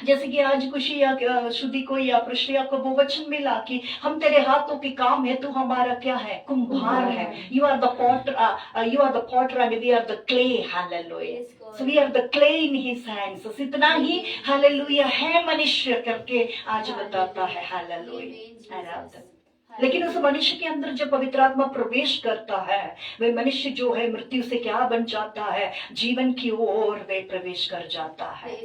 जैसे कि आज खुशी या शुद्धि को या प्रश्रिया को वो वचन मिला कि हम तेरे हाथों के काम है, तू हमारा क्या है, कुम्हार है। You are the potter, you are the potter and we are the clay. Hallelujah, so we are the clay in his hands. इतना ही हालेलुया है मनुष्य करके आज बताता है। हालेलुया, लेकिन उस मनुष्य के अंदर जब पवित्र आत्मा प्रवेश करता है, वे मनुष्य जो है मृत्यु से क्या बन जाता है, जीवन की ओर वे प्रवेश कर जाता है।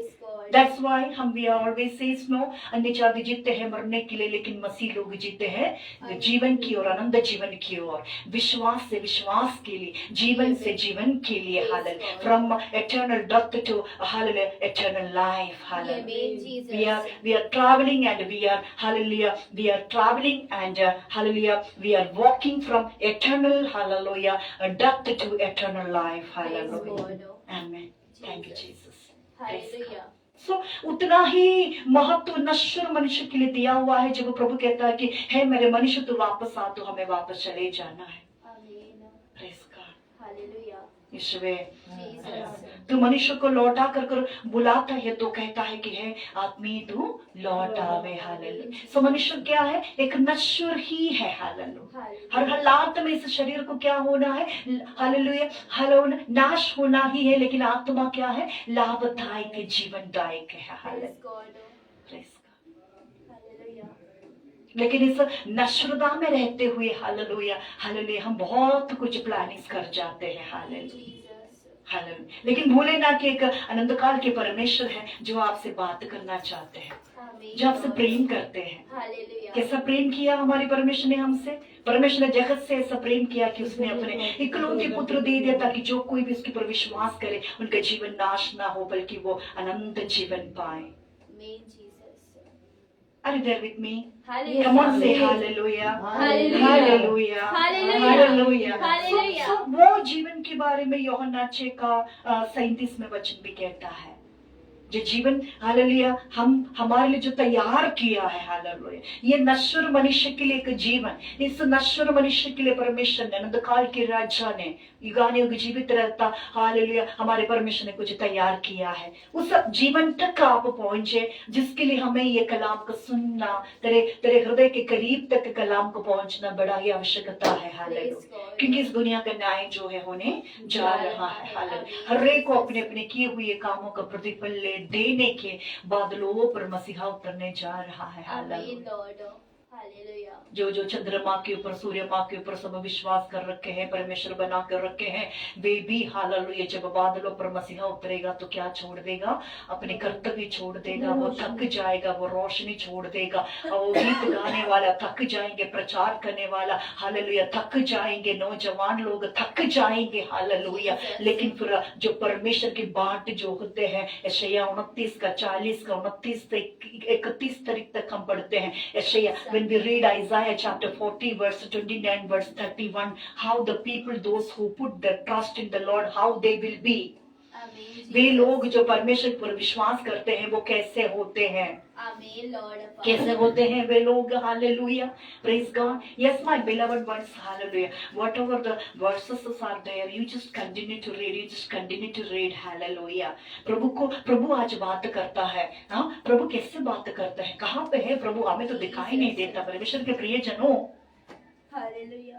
That's why हम भी always says no, अन्य जाति जीते हैं मरने के लिए, लेकिन मसीह लोग जीते हैं जीवन की ओर, आनंद जीवन की ओर, विश्वास से विश्वास के लिए, जीवन से जीवन के लिए। Hallelujah, from eternal death to hallelujah eternal life। Hallelujah, we are traveling and we are hallelujah, we are traveling and hallelujah, we are walking from eternal hallelujah death to eternal life। Hallelujah, amen, thank you Jesus। Hallelujah। उतना ही महत्व नश्वर मनुष्य के लिए दिया हुआ है, जब प्रभु कहता है कि हे मेरे मनुष्य तू वापस आ, तो हमें वापस चले जाना है। Praise God, hallelujah. तू मनुष्य को लौटा कर बुलाता है तो कहता है कि हे आदमी तू लौट आवे। हालेलुया, सो मनुष्य क्या है, एक नश्वर ही है। हालेलुया, हर हालात में इस शरीर को क्या होना है, हालेलुया हालेलुया नाश होना ही है, लेकिन आत्मा क्या है, लाभदायक जीवनदायक है। हालेलुया, लेकिन इस नश्वरता में रहते हुए हालेलुया हालेलुया हम बहुत कुछ प्लानिंग कर जाते हैं। हालेलुया हालेलुया, लेकिन भूले ना कि एक अनंत काल के परमेश्वर है जो आपसे बात करना चाहते हैं, जो आपसे प्रेम करते हैं। कैसा प्रेम किया हमारे परमेश्वर ने हमसे, परमेश्वर ने जगत से ऐसा प्रेम किया कि उसने अपने इकलौते पुत्र दे दिया, ताकि जो कोई भी उसके पर विश्वास करे उनका जीवन नाश ना हो, बल्कि वो अनंत जीवन पाए। Are you there with me? Hallelujah. Come on, say hallelujah. Hallelujah. Hallelujah. Hallelujah. So वो जीवन के बारे में यूहन्ना 6 का 37 में वचन भी कहता है, जो जीवन हालेलुया हम हमारे लिए जो तैयार किया है। हालेलुया, ये नश्वर मनुष्य के लिए एक जीवन, इस नश्वर मनुष्य के लिए परमेश्वर ने, अनंतकाल के राजा ने युगानुयुग जीवित रहता हालेलुया हमारे परमेश्वर ने कुछ तैयार किया है। उस जीवन तक आप पहुंचे जिसके लिए हमें ये कलाम को सुनना, तेरे हृदय के करीब तक कलाम को पहुंचना बड़ा ही आवश्यकता है। हालेलुया, क्योंकि इस दुनिया का न्याय जो है होने जा रहा है। हालेलुया, हर एक को अपने अपने किए हुए कामों का प्रतिफल देने के बादलों पर मसीहा उतरने जा रहा है। हालेलुया, जो जो चंद्रमा के ऊपर, सूर्य माँ के ऊपर सब विश्वास कर रखे हैं, परमेश्वर बना कर रखे हैं, वे भी हालेलुया जब बादलों पर मसीहा उतरेगा तो क्या छोड़ देगा, अपने कर्तव्य छोड़ देगा, वो थक जाएगा, वो रोशनी छोड़ देगा, वो गीत गाने वाला थक जाएंगे, प्रचार करने वाला हालेलुया थक जाएंगे, नौजवान लोग थक जाएंगे। हालेलुया, लेकिन फिर जो परमेश्वर की बाट जो होते हैं, यशायाह 29 का 40 का 29 से 31 तारीख तक हम पढ़ते हैं। यशायाह, when we read Isaiah chapter 40 verse 29 verse 31, how the people, those who put their trust in the Lord, how they will be। वे लोग जो परमेश्वर पर विश्वास करते हैं वो कैसे होते हैं, कैसे होते हैं वे लोग। Hallelujah, praise God। Yes my beloved ones, hallelujah, whatever the verses are there, you just continue to read, you just continue to read। हालेलुया, प्रभु आज बात करता है। हाँ, प्रभु कैसे बात करता है, कहाँ पे है प्रभु, हमें तो दिखाई नहीं देता। परमेश्वर के प्रियजनों,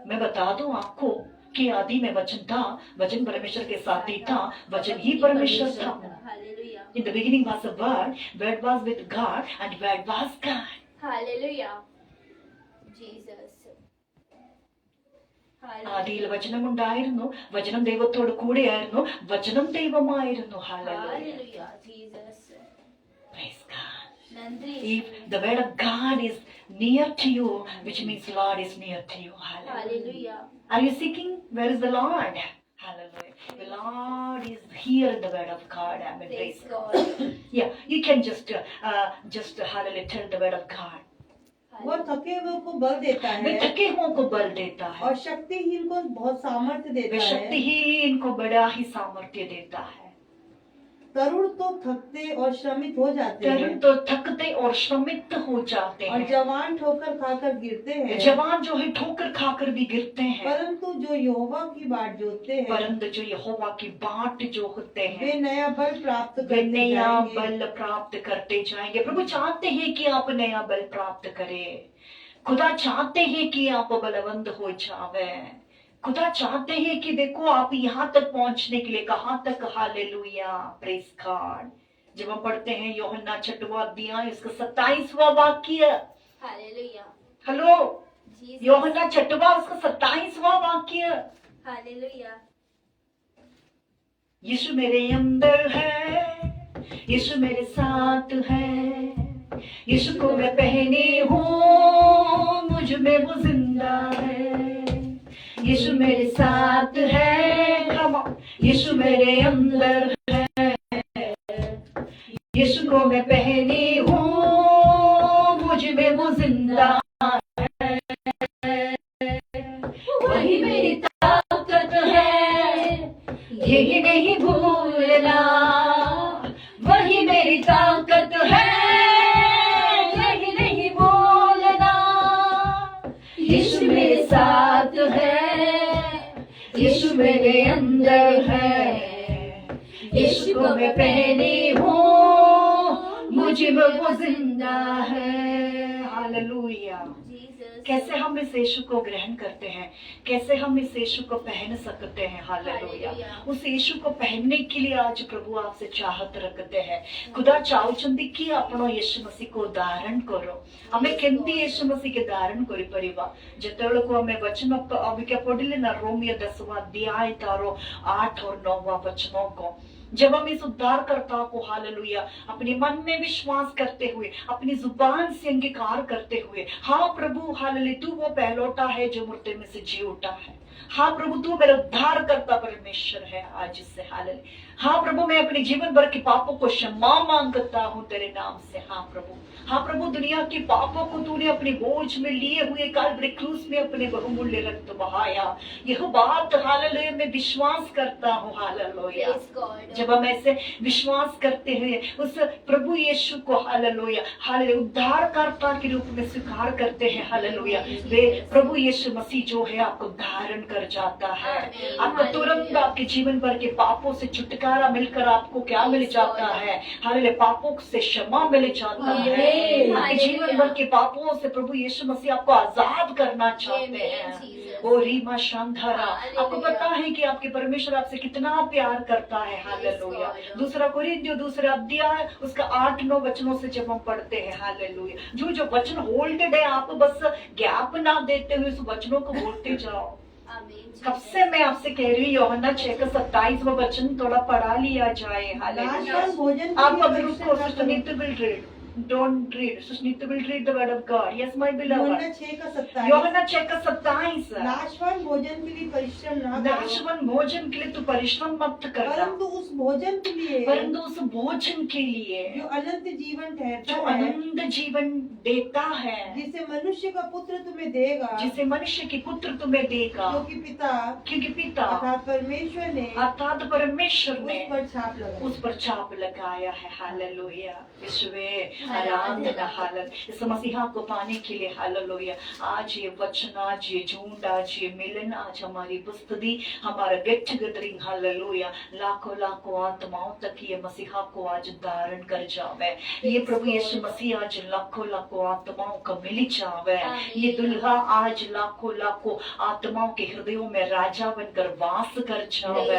मैं बता दूं आपको कि आदि में वचन था, वचन परमेश्वर के साथ ही था, वचन ही परमेश्वर था। In the beginning was the word, word was with God and word was God। Hallelujah, Jesus। ആദിയിൽ വചനം ഉണ്ടായിരുന്നു, വചനം ദൈവത്തോട് കൂടെയായിരുന്നു, വചനം ദൈവമായിരുന്നു। Hallelujah, Jesus। Praise God। If the word of God is near to you, which means Lord is near to you। Hallelujah। Are you seeking? Where is the Lord? Hallelujah, the Lord is here in the word of God। Amen, praise God। Yeah, you can just hallelujah tell the word of God। वो थके हुए को बल देता है, वे थके हुओं को बल देता है, और शक्तिहीन को बहुत सामर्थ्य देता वे है। शक्तिहीन को बड़ा ही सामर्थ्य देता है। तरुण तो थकते और श्रमित हो जाते तरुण हैं तो थकते और श्रमित हो जाते और हैं, जवान ठोकर खाकर गिरते हैं, जवान जो है ठोकर खाकर भी गिरते हैं, परंतु जो यहोवा की बाट जोतते हैं परंतु जो यहोवा की बाट जो होते हैं वे नया बल प्राप्त वे करते नया जाएंगे। बल प्राप्त करते जाएंगे। प्रभु चाहते हैं कि आप नया बल प्राप्त करें। खुदा चाहते हैं कि आप बलवंत हो जावे। खुदा चाहते हैं कि देखो आप यहाँ तक पहुंचने के लिए कहाँ तक, हालेलुया, प्रेज गॉड। जब हम पढ़ते हैं यूहन्ना 6वां अध्याय इसका 27वां वाक्य, हालेलुया, हेलो, जीसस, यूहन्ना 6वां उसका 27वां वाक्य, हालेलुया, यीशु मेरे अंदर है, यीशु मेरे साथ है, यीशु को मैं पहनी हूँ, मुझ में वो जिंदा है, यीशु मेरे साथ है, यीशु मेरे अंदर है, यीशु को मैं पहनी हूँ, मुझ में वो जिंदा है, वही मेरी ताकत है, यही नहीं भूलना, वही मेरी ताकत है, यही नहीं भूलना, यीशु मेरे साथ है, यीशु मेरे अंदर है, यीशु को मैं पहनी हूँ, मुझे वो जिंदा है। हालेलुया। जीसस, कैसे हम इस यीशु को ग्रहण करते हैं, कैसे हम इस यीशु को पहन सकते हैं। हालेलुया। उस यीशु को पहनने के लिए आज प्रभु आपसे चाहत रखते हैं। खुदा चाहुचंदी कि आपण यीशु मसीह को धारण करो। हमें केमती यीशु मसीह के धारण करी परिवा जेतेबेले को हमें वचन अभी क्या पढ़िले ना रोमियो 10वां अध्याय तारो 8 और 9वां वचनों को, जब हम इस उद्धारकर्ता को हालेलुया अपने मन में विश्वास करते हुए, अपनी जुबान से अंगीकार करते हुए, हाँ प्रभु हालेलुया तू वो पहलौटा है जो मुर्दे में से जी उठा है, हाँ प्रभु तू मेरा उद्धार करता परमेश्वर है आज से, हालेलुया, हाँ प्रभु मैं अपने जीवन भर के पापों को क्षमा मांगता हूँ तेरे नाम से, हाँ प्रभु, हाँ प्रभु दुनिया के पापों को तूने अपने बोझ में लिए हुए काल्वरी क्रूस में अपने बहुमूल्य रक्त बहाया। यह बात हालेलुया मैं विश्वास करता हूँ। हालेलुया। जब हम ऐसे विश्वास करते हैं उस प्रभु यीशु को हालेलुया हालेलुया उद्धारकर्ता के रूप में स्वीकार करते हैं, हालेलुया, वे प्रभु यीशु मसीह जो है आपको धारण कर जाता है। आपको तुरंत आपके जीवन भर के पापों से छुटकारा मिलकर आपको क्या मिल जाता है, हालेलुया, पापों से क्षमा मिल जाता है। आपके जीवन भर के पापों से प्रभु यीशु मसीह आपको आजाद करना चाहते हैं। ओ रीमा शांधारा, आपको पता है कि आपके परमेश्वर आपसे कितना प्यार करता है। हालेलुया। दूसरा कोरिन्थियों 2 अध्याय उसका 8-9 वचनों से जब हम पढ़ते हैं, हालेलुया, जो वचन होल्डेड है आप बस गैप ना देते हुए उस वचनों को बोलते जाओ। कब से मैं आपसे कह रही हूँ यूहन्ना 6:27 वचन थोड़ा पढ़ा लिया जाए। हालेलुया। आप अगर उसको Sunita will read, don't read, Sushnita will read the word of God. Yes, my beloved. यूहन्ना 6:27 नाशवान भोजन के लिए परिश्रम ना करो, नाशवान भोजन के लिए तू परिश्रम मत करना, परंतु उस भोजन के लिए जो अनंत जीवन ठहरता जो है, अनंत जीवन देता है, जिसे मनुष्य का पुत्र तुम्हें देगा, जिसे मनुष्य की पुत्र तुम्हें देगा, क्योंकि पिता अर्थात परमेश्वर ने उस पर छाप लगाया है। हालेलुया। विश्वे आराधना। हालेलुया। इस मसीहा को पाने के लिए हालेलुया आज ये वचन, आज ये झूठ, आज ये मिलन, आज हमारी उपस्थिति, हमारा गेट टुगेदरिंग, हालेलुया, लाखों आत्माओं तक ये मसीहा को आज धारण कर जावे। ये प्रभु यीशु मसीह आज लाखों आत्माओं का मिल जावे। ये दुल्हा आज लाखों आत्माओं के हृदयों में राजा बनकर वास कर जावे।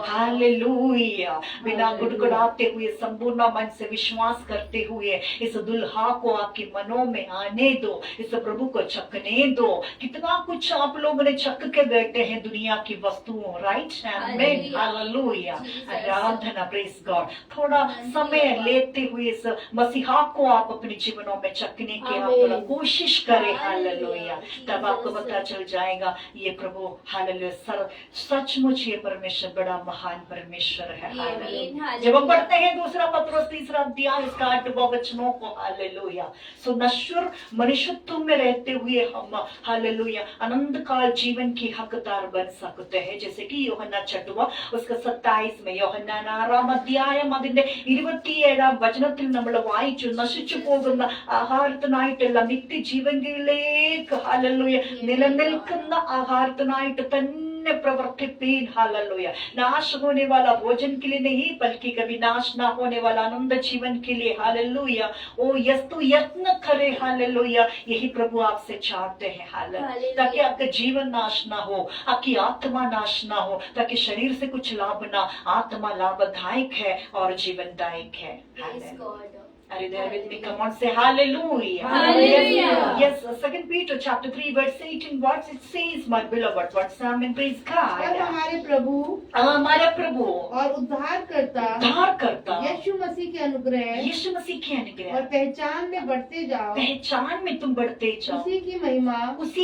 हालेलुया। बिना गुड़गुड़ाते हुए संपूर्ण मन से विश्वास करते हुए इस दुल्हा को आपके मनों में आने दो, इस प्रभु को चखने दो। कितना कुछ आप लोगों ने चख के बैठे हैं दुनिया की वस्तुओं, राइट? आमेन। हालेलुया। आराधना, प्रेज गॉड। थोड़ा समय लेते हुए इस मसीहा को आप अपने जीवनों में चखने की आप थोड़ा कोशिश करें। हालेलुया। तब आपको पता चल जाएगा ये प्रभु हालेलुया सचमुच ये परमेश्वर बड़ा महान परमेश्वर है। हालेलुया। जब हम पढ़ते हैं 2 पत्रोस 3 अध्याय इसका 8वां वचन वचनों को, हालेलुया। सो नश्वर मनुष्यत्व में रहते हुए हम, हालेलुया, अनंत काल जीवन की हकदार बन सकते हैं। जैसे कि യോഹന്നാൻ 6:27 യോഹന്നാൻ 6:27 വചനത്തിൽ നമ്മൾ വായിച്ചു, നശിച്ചു പോകുന്ന ആഹാരത്തിനായിട്ടല്ല, നിത്യജീവനിലേക്ക്, ഹല്ലേലൂയ, നിലനിൽക്കുന്ന ആഹാരത്തിനായിട്ട് തന്നെ प्रवर्तिपीन, हालेलुया। नाश होने वाला भोजन के लिए नहीं, बल्कि कभी नाश ना होने वाला अनंत जीवन के लिए, हालेलुया। ओ यस्तु यत्न करे, हालेलुया। यही प्रभु आपसे चाहते हैं, हालेलुया, ताकि आपका जीवन नाश ना हो, आपकी आत्मा नाश ना हो, ताकि शरीर से कुछ लाभ ना, आत्मा लाभदायक है और जीवनदायक है। Hallelujah. Are you there with me? Come on, say hallelujah. Hallelujah. Yes, 2 Peter chapter 3 verse 18, what it says, my beloved, what Amen, praise God. और हमारे प्रभु हमारा प्रभु और उद्धारकर्ता यीशु मसीह के अनुग्रह यीशु मसीह के अनुग्रह और पहचान में बढ़ते जाओ, पहचान में तुम बढ़ते जाओ, उसी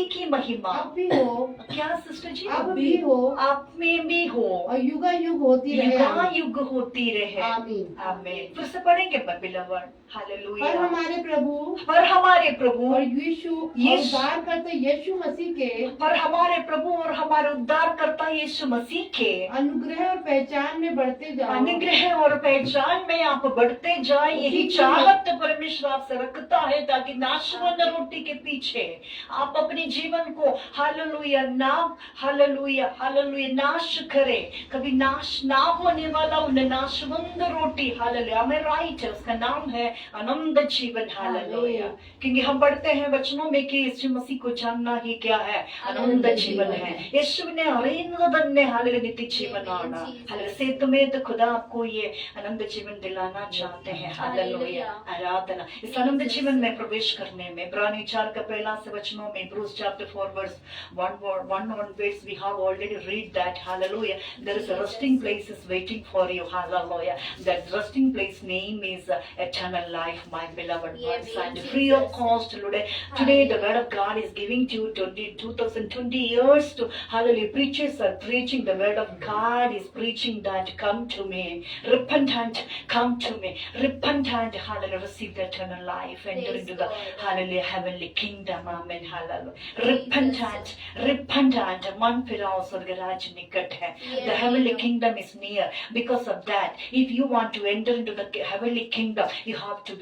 की महिमा अब भी हो, क्या सिस्टर जी, अब भी हो, आप में भी हो और युगायुग होती रहे। युगायुग होती रहे। आमीन। आमीन। फिर से पढ़ेंगे my beloved, हालेलुया। पर हमारे प्रभु और यीशु यीशु- उद्धारकर्ता यीशु मसीह के पर हमारे प्रभु और हमारे उद्धारकर्ता यीशु मसीह के अनुग्रह और पहचान में बढ़ते जाओ, अनुग्रह और पहचान में आप बढ़ते जाए, यही चाहत परमेश्वर आपसे रखता है, ताकि नाशवान रोटी के पीछे आप अपने जीवन को, हालेलुया, हालेलुया, हालेलुया, नाश करे। कभी नाश ना होने वाला उन नाशवंत रोटी, हालेलुया, हमें राइट है, उसका नाम है अनंत जीवन, हालेलुया। क्योंकि हम पढ़ते हैं वचनों में कि यीशु मसीह को जानना ही क्या है, अनंत जीवन है। यीशुविനെ അറിയുന്നത് തന്നെ, हालेलुया, नित्य जीवन आना, हालेलुया। से तुम्हें तो खुदा आपको ये अनंत जीवन दिलाना चाहते हैं, हालेलुया। आराधना इस अनंत जीवन में प्रवेश करने में, इब्रानी 4 का पहला से वचनों में, Hebrews chapter 4 verse 1 verse we have already read that, hallelujah, there is a resting place is waiting for you, hallelujah. That resting place name is eternal life, my beloved ones, and free of cost. Today the word of God is giving to you 2020 years to, hallelujah. Preachers are preaching the word of God, is preaching that come to me, repentant, come to me, repentant, hallelujah, receive the eternal life, enter into the, hallelujah, heavenly kingdom, amen, hallelujah. Repentant, मन फिराओ, स्वर्ग राज्य निकट है। The heavenly kingdom is near. Because of that, if you want to enter into the heavenly kingdom, you have to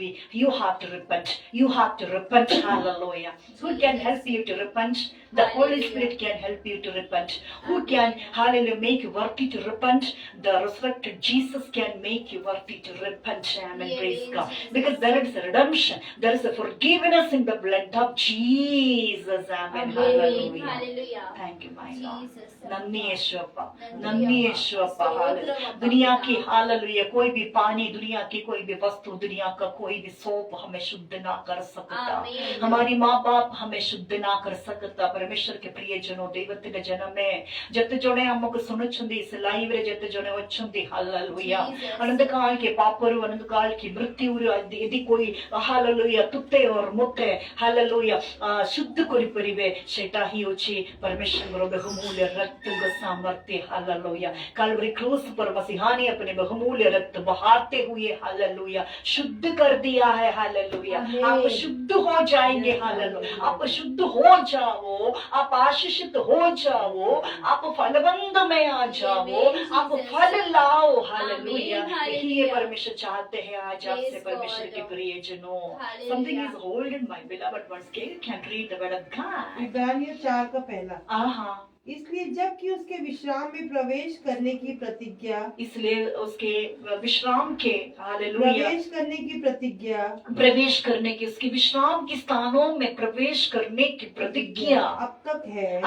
repent. You have to repent, hallelujah. Who can help you to repent? The Holy Spirit can help you to repent. Who can, hallelujah, make you worthy to repent? The resurrected Jesus can make you worthy to repent, amen, praise God. Because there is a redemption, there is a forgiveness in the blood of Jesus, amen, hallelujah. Thank you, my Lord. नन्ही यीशुअप्पा, नन्ही यीशुअप्पा, हालेलुया। दुनिया की, हालेलुया, कोई भी पानी, दुनिया की कोई भी वस्तु, दुनिया का कोई भी सोप हमें शुद्ध ना कर सकता। हमारी माँ बाप हमें शुद्ध ना कर सकता। परमेश्वर के प्रियजनों, ദൈവത്തിന്റെ ജനമേ, जते जने हमको सुनुचुंदी, इस लाइव रे जते जने वचुंदी, हालेलुया, अनंतकाल के पापरु, अनंतकाल की मृत्यु, यदि कोई, हालेलुया, तुत्ते और मुत्ते, हालेलुया, शुद्ध कोरी परिवे, सेटा ही होची परमेश्वर बहुमूल्य रक्त का सामर्थ्य, हालेलुया। कलवरी क्रूस पर मसीहा ने अपने बहुमूल्य रक्त बहाते हुए, हालेलुया, शुद्ध कर दिया है, हालेलुया। आप शुद्ध हो जाएंगे, हालेलुया। आप शुद्ध हो जाओ, आप आशीषित हो जाओ, आप फलवंत में आ जाओ, आप फल लाओ, हालेलुया। यही परमेश्वर चाहते हैं आज आपसे, परमेश्वर के प्रियजनों। Something is holding, my beloved ones. Can read the word of God. इब्रानियों 4 का पहला। हाँ, इसलिए जबकि उसके विश्राम में प्रवेश करने की प्रतिज्ञा, इसलिए उसके विश्राम के, हालेलुया, प्रवेश करने की प्रतिज्ञा, प्रवेश करने की, उसके विश्राम के स्थानों में प्रवेश करने की प्रतिज्ञा अब तक है,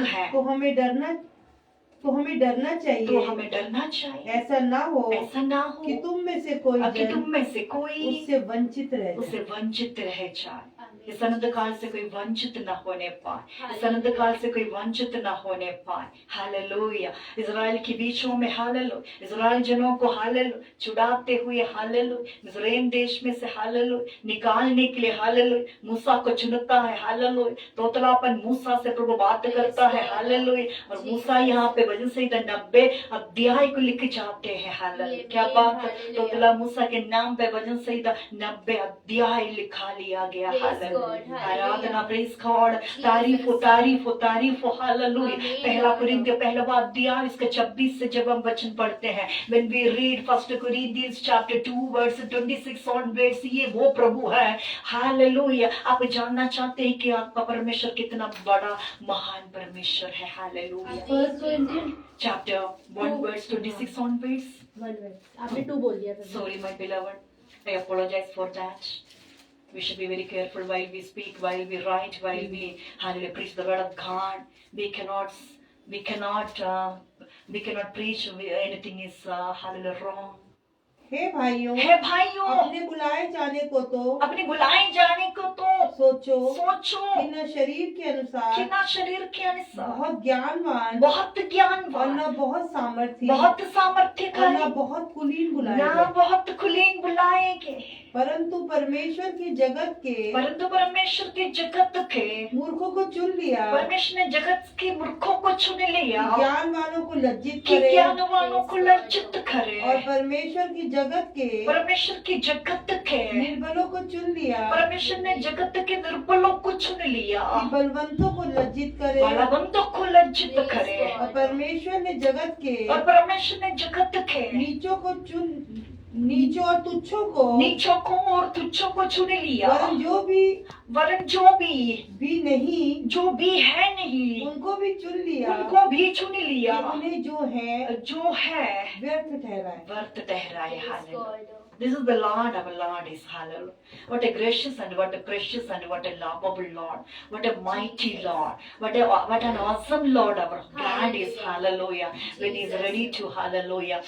है। तो हमें डरना चाहिए। ऐसा ना हो कि तुम में से कोई उससे उससे वंचित रह जाए। इस अनंत काल से कोई वंचित न होने पाए, इस अनंत काल से कोई वंचित न होने पाए। हालेलुया। इज़राइल के बीचों में हालेलुया, इज़राइल जनों को हालेलुया छुड़ाते हुए हालेलुया मिस्रैम देश में से हालेलुया निकालने के लिए हालेलुया मूसा को चुनता है हालेलुया। तोतलापन मूसा से प्रभु बात करता है हालेलुया और मूसा यहाँ पे वजन से 90 अध्याय को लिख जाते हैं हालेलुया। क्या बात है, तोतला मूसा के नाम पे वजन से 90 अध्याय लिखा लिया गया हालेलुया। आराधना, प्रेज गॉड, तारीफ हो तारीफ हो तारीफ हो हालेलुया। पहला कुरिन्थियों पहला अध्याय इसके 26 से जब हम वचन पढ़ते हैं, when we read first Corinthians chapter 2 verse 26 onwards, ये वो प्रभु है हालेलुया। आप जानना चाहते हैं कि आपका परमेश्वर कितना बड़ा महान परमेश्वर है hallelujah. First Corinthians chapter 1 verse 26 onwards. आपने 2 बोल दिया था। Sorry my beloved, I apologize for that. We should be very careful while we speak, while we write, while we hallelujah preach the word of God. We cannot preach anything is hallelujah wrong. हे भाइयों, अपने बुलाए जाने को तो सोचो कि न शरीर के अनुसार बहुत ज्ञानवान और न बहुत सामर्थ्य और न बहुत कुलीन बुलाएंगे, परंतु परमेश्वर के जगत के मूर्खों को चुन लिया, परमेश्वर ने जगत के मूर्खों को चुन लिया, ज्ञानवानों को लज्जित करे और परमेश्वर की जगत के निर्बलों को चुन लिया, परमेश्वर ने जगत के निर्बलों को चुन लिया, बलवंतों को लज्जित करे और परमेश्वर ने जगत के नीचों और तुच्छों को चुन लिया, वरन जो भी नहीं उनको भी चुन लिया, उन्हें जो है व्यर्थ ठहराए hallelujah. This is the Lord, our Lord is hallelujah. What a gracious and what a precious and what a lovable Lord. What a mighty Lord. What an awesome Lord our God is hallelujah. When He is ready to hallelujah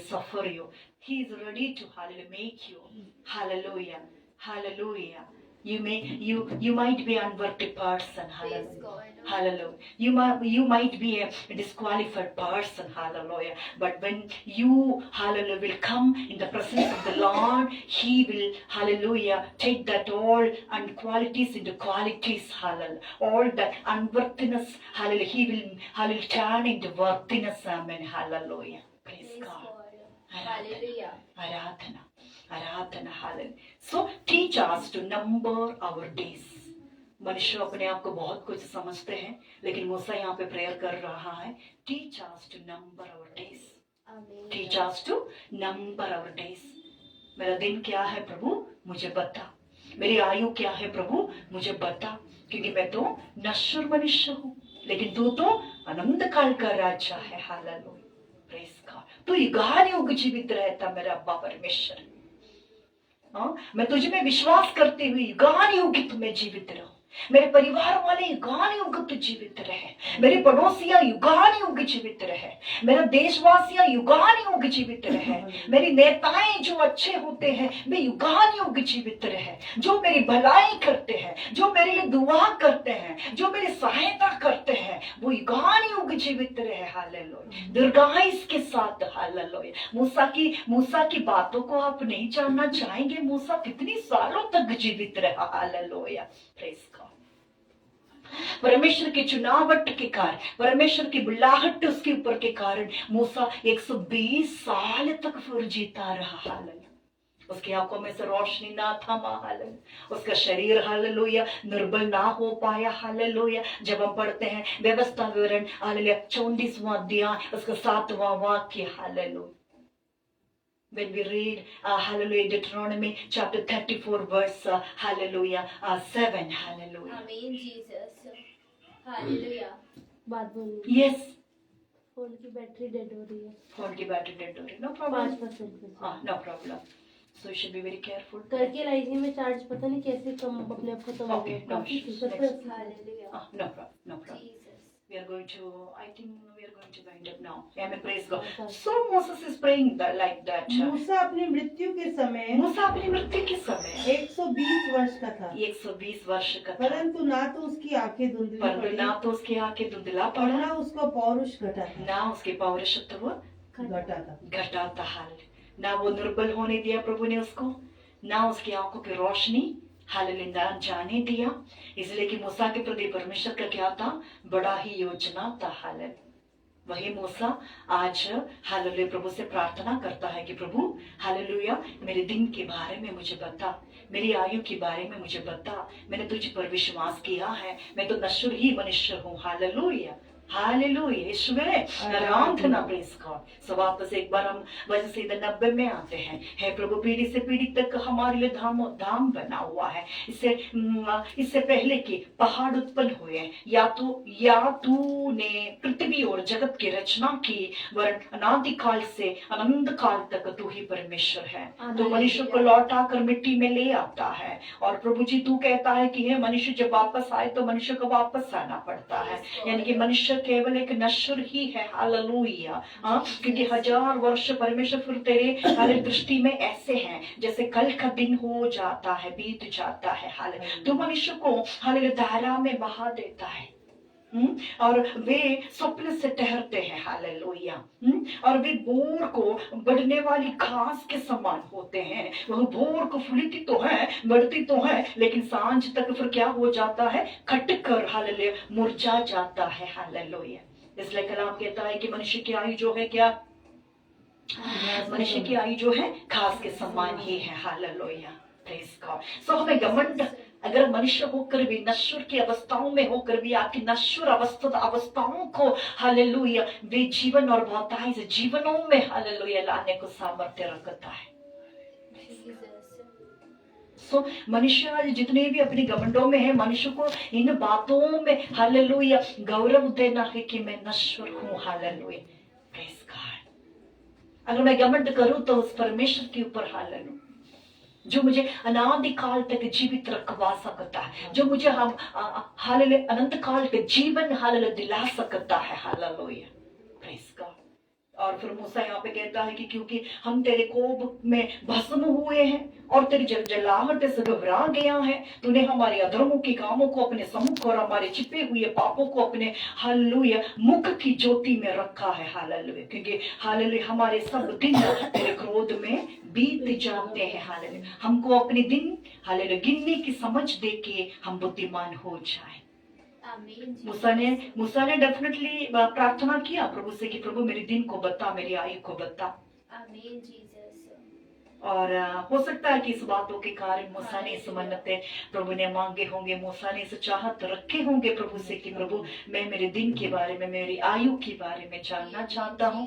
suffer you. He is ready to hallelujah make you hallelujah. You might be unworthy person, hallelujah. You might be a disqualified person, hallelujah. But when you, hallelujah, will come in the presence of the Lord, He will, hallelujah, take that all unqualities into qualities, hallelujah. All that unworthiness, hallelujah, He will, hallelujah, turn into worthiness, amen, hallelujah. Praise God. Hallelujah. Aradhana, hallelujah. So teach us to number our days. मनुष्य अपने आप को बहुत कुछ समझते हैं, लेकिन मूसा यहाँ पे प्रेयर कर रहा है, teach us to number our days. Teach us to number our days. मेरा दिन क्या है प्रभु मुझे बता, मेरी आयु क्या है प्रभु मुझे बता, क्योंकि मैं तो नश्वर मनुष्य हूँ, लेकिन तू तो अनंत काल का राजा है हालेलुया। Praise God. तू युगान युग जीवित रहता मेरा अब्बा परमेश्वर। मैं तुझ में विश्वास करते हुए युगान युग तुम्हें जीवित रहूं, मेरे परिवार वाले युगान युग तो जीवित रहे, मेरे पड़ोसियां युगान युग जीवित रहे, मेरा देशवासियां युगान युग जीवित रहे, मेरी नेताएं जो अच्छे होते हैं वे युगान युग जीवित रहे, जो मेरी भलाई करते हैं, जो मेरे लिए दुआ करते हैं, जो मेरी सहायता करते हैं, वो युगान युग जीवित रहे हालेलुया। दीर्घायुष के साथ हालेलुया। मूसा की बातों को आप नहीं जानना चाहेंगे, मूसा कितनी सालों तक जीवित रहा हालेलुया। Praise God. परमेश्वर के चुनावट के कारण, परमेश्वर की बुलाहट उसके ऊपर के कारण मूसा 120 साल तक फिर जीता रहा हालेलुया। उसकी आंखों में से रोशनी ना थमा हालेलुया, उसका शरीर हालेलुया निर्बल ना हो पाया हालेलुया। जब हम पढ़ते हैं व्यवस्था विवरण हालेलुया 34वां अध्याय उसका 7वां वाक्य hallelujah. When we read hallelujah Deuteronomy chapter 34 verse hallelujah 7 hallelujah. Amen Jesus. Hallelujah. बात बोलिए। Yes. फोन की बैटरी डेड हो रही है। फोन की बैटरी डेड हो रही है। No problem. 5%। No problem. So you should be very careful. करके लाइए में चार्ज पता नहीं कैसे कम अपने आप खत्म हो गया। Okay. No काफी issues. Hallelujah. No problem. No problem. Jesus. We are going I think we are going to wind up now. Amen. Praise God. So Moses is praying like that. मूसा अपनी मृत्यु के समय मूसा अपनी मृत्यु के समय 120 वर्ष का था, 120 वर्ष का था, परंतु ना तो उसकी आंखें धुंधली परंतु पड़ी, ना तो उसकी आंखें धुंधला और पड़ा, ना उसका पौरुष घटा था, ना उसके पौरुषत्व घटा था। हाल ना वो निर्बल होने दिया प्रभु ने उसको, ना उसकी आंखों की रोशनी हालेलुया जाने दिया। इसलिए कि मूसा के प्रति परमेश्वर का क्या था, बड़ा ही योजना था। हालेलुया वही मूसा आज हालेलुया प्रभु से प्रार्थना करता है कि प्रभु हालेलुया मेरे दिन के बारे में मुझे बता, मेरी आयु के बारे में मुझे बता, मैंने तुझ पर विश्वास किया है, मैं तो नश्वर ही मनुष्य हूँ। हालेलुया हालेलुया ईश्वर राम थे ना प्रेस गॉड। सो वापस एक बार हम वजह से 90 में आते हैं। हे प्रभु पीढ़ी से पीढ़ी तक हमारे लिए धाम बना हुआ है। इससे पहले कि पहाड़ उत्पन्न हुए, या तूने पृथ्वी और जगत की रचना की, वरन अनादिकाल से अनंत काल तक तू ही परमेश्वर है। तो मनुष्य को लौटा कर मिट्टी में ले आता है, और प्रभु जी तू कहता है कि हे मनुष्य जब वापस आए तो मनुष्य को वापस आना पड़ता है, यानी कि मनुष्य केवल एक नश्वर ही है। हालेलुया क्योंकि 1000 वर्ष परमेश्वर फिर तेरे दृष्टि में ऐसे हैं जैसे कल का दिन हो जाता है, बीत जाता है। हालेलुया तो मनुष्य को हालेलुया धारा में बहा देता है, और वे स्वप्न से ठहरते हैं। हालेलुया और वे भोर को बढ़ने वाली घास के समान होते हैं। वह भोर को फूलती तो है, बढ़ती तो है, लेकिन सांझ तक फिर क्या हो जाता है, खटकर हालेलुया मुरझा जाता है। हालेलुया इसलिए कलाम कहता है कि मनुष्य की आयु जो है क्या, मनुष्य की आयु जो है घास के समान ही है। Hallelujah praise God. सो हमें घमंड अगर मनुष्य होकर भी नश्वर की अवस्थाओं में होकर भी आपकी नश्वर अवस्थाओं को हालेलुया वे जीवन और बहुतायी से जीवनों में हालेलुया लाने को सामर्थ्य रखता है। सो मनुष्य आज जितने भी अपनी घमंडों में है, मनुष्य को इन बातों में हालेलुया गौरव देना है कि मैं नश्वर हूँ। Hallelujah praise God. अगर मैं घमंड करूं तो उस परमेश्वर के ऊपर हालेलुया जो मुझे अनादिकाल तक जीवित रखवा सकता है, जो मुझे हम हालेलुया अनंत काल के जीवन हालेलुया दिला सकता है। Hallelujah praise God. और फिर मूसा यहाँ पे कहता है कि क्योंकि हम तेरे कोप में भस्म हुए हैं और तेरी जलाहट से घबरा गया है, तूने हमारे अधर्मों के कामों को अपने सम्मुख और हमारे छिपे हुए पापों को अपने हालेलुया मुख की ज्योति में रखा है। हालेलुया क्योंकि हालेलुया हमारे सब दिन तेरे क्रोध में बीत जाते हैं। हालेलुया हमको अपने दिन हालेलुया गिनने की समझ दे के हम बुद्धिमान हो जाए। मूसा ने डेफिनेटली प्रार्थना किया प्रभु से कि प्रभु मेरे दिन को बता, मेरी आयु को बता। और हो सकता है कि इस बातों के कारण मूसा ने इस मन्नतें प्रभु ने मांगे होंगे, मूसा ने इस चाहत रखे होंगे प्रभु से कि प्रभु मैं मेरे दिन के बारे में, मेरी आयु के बारे में जानना चाहता हूँ।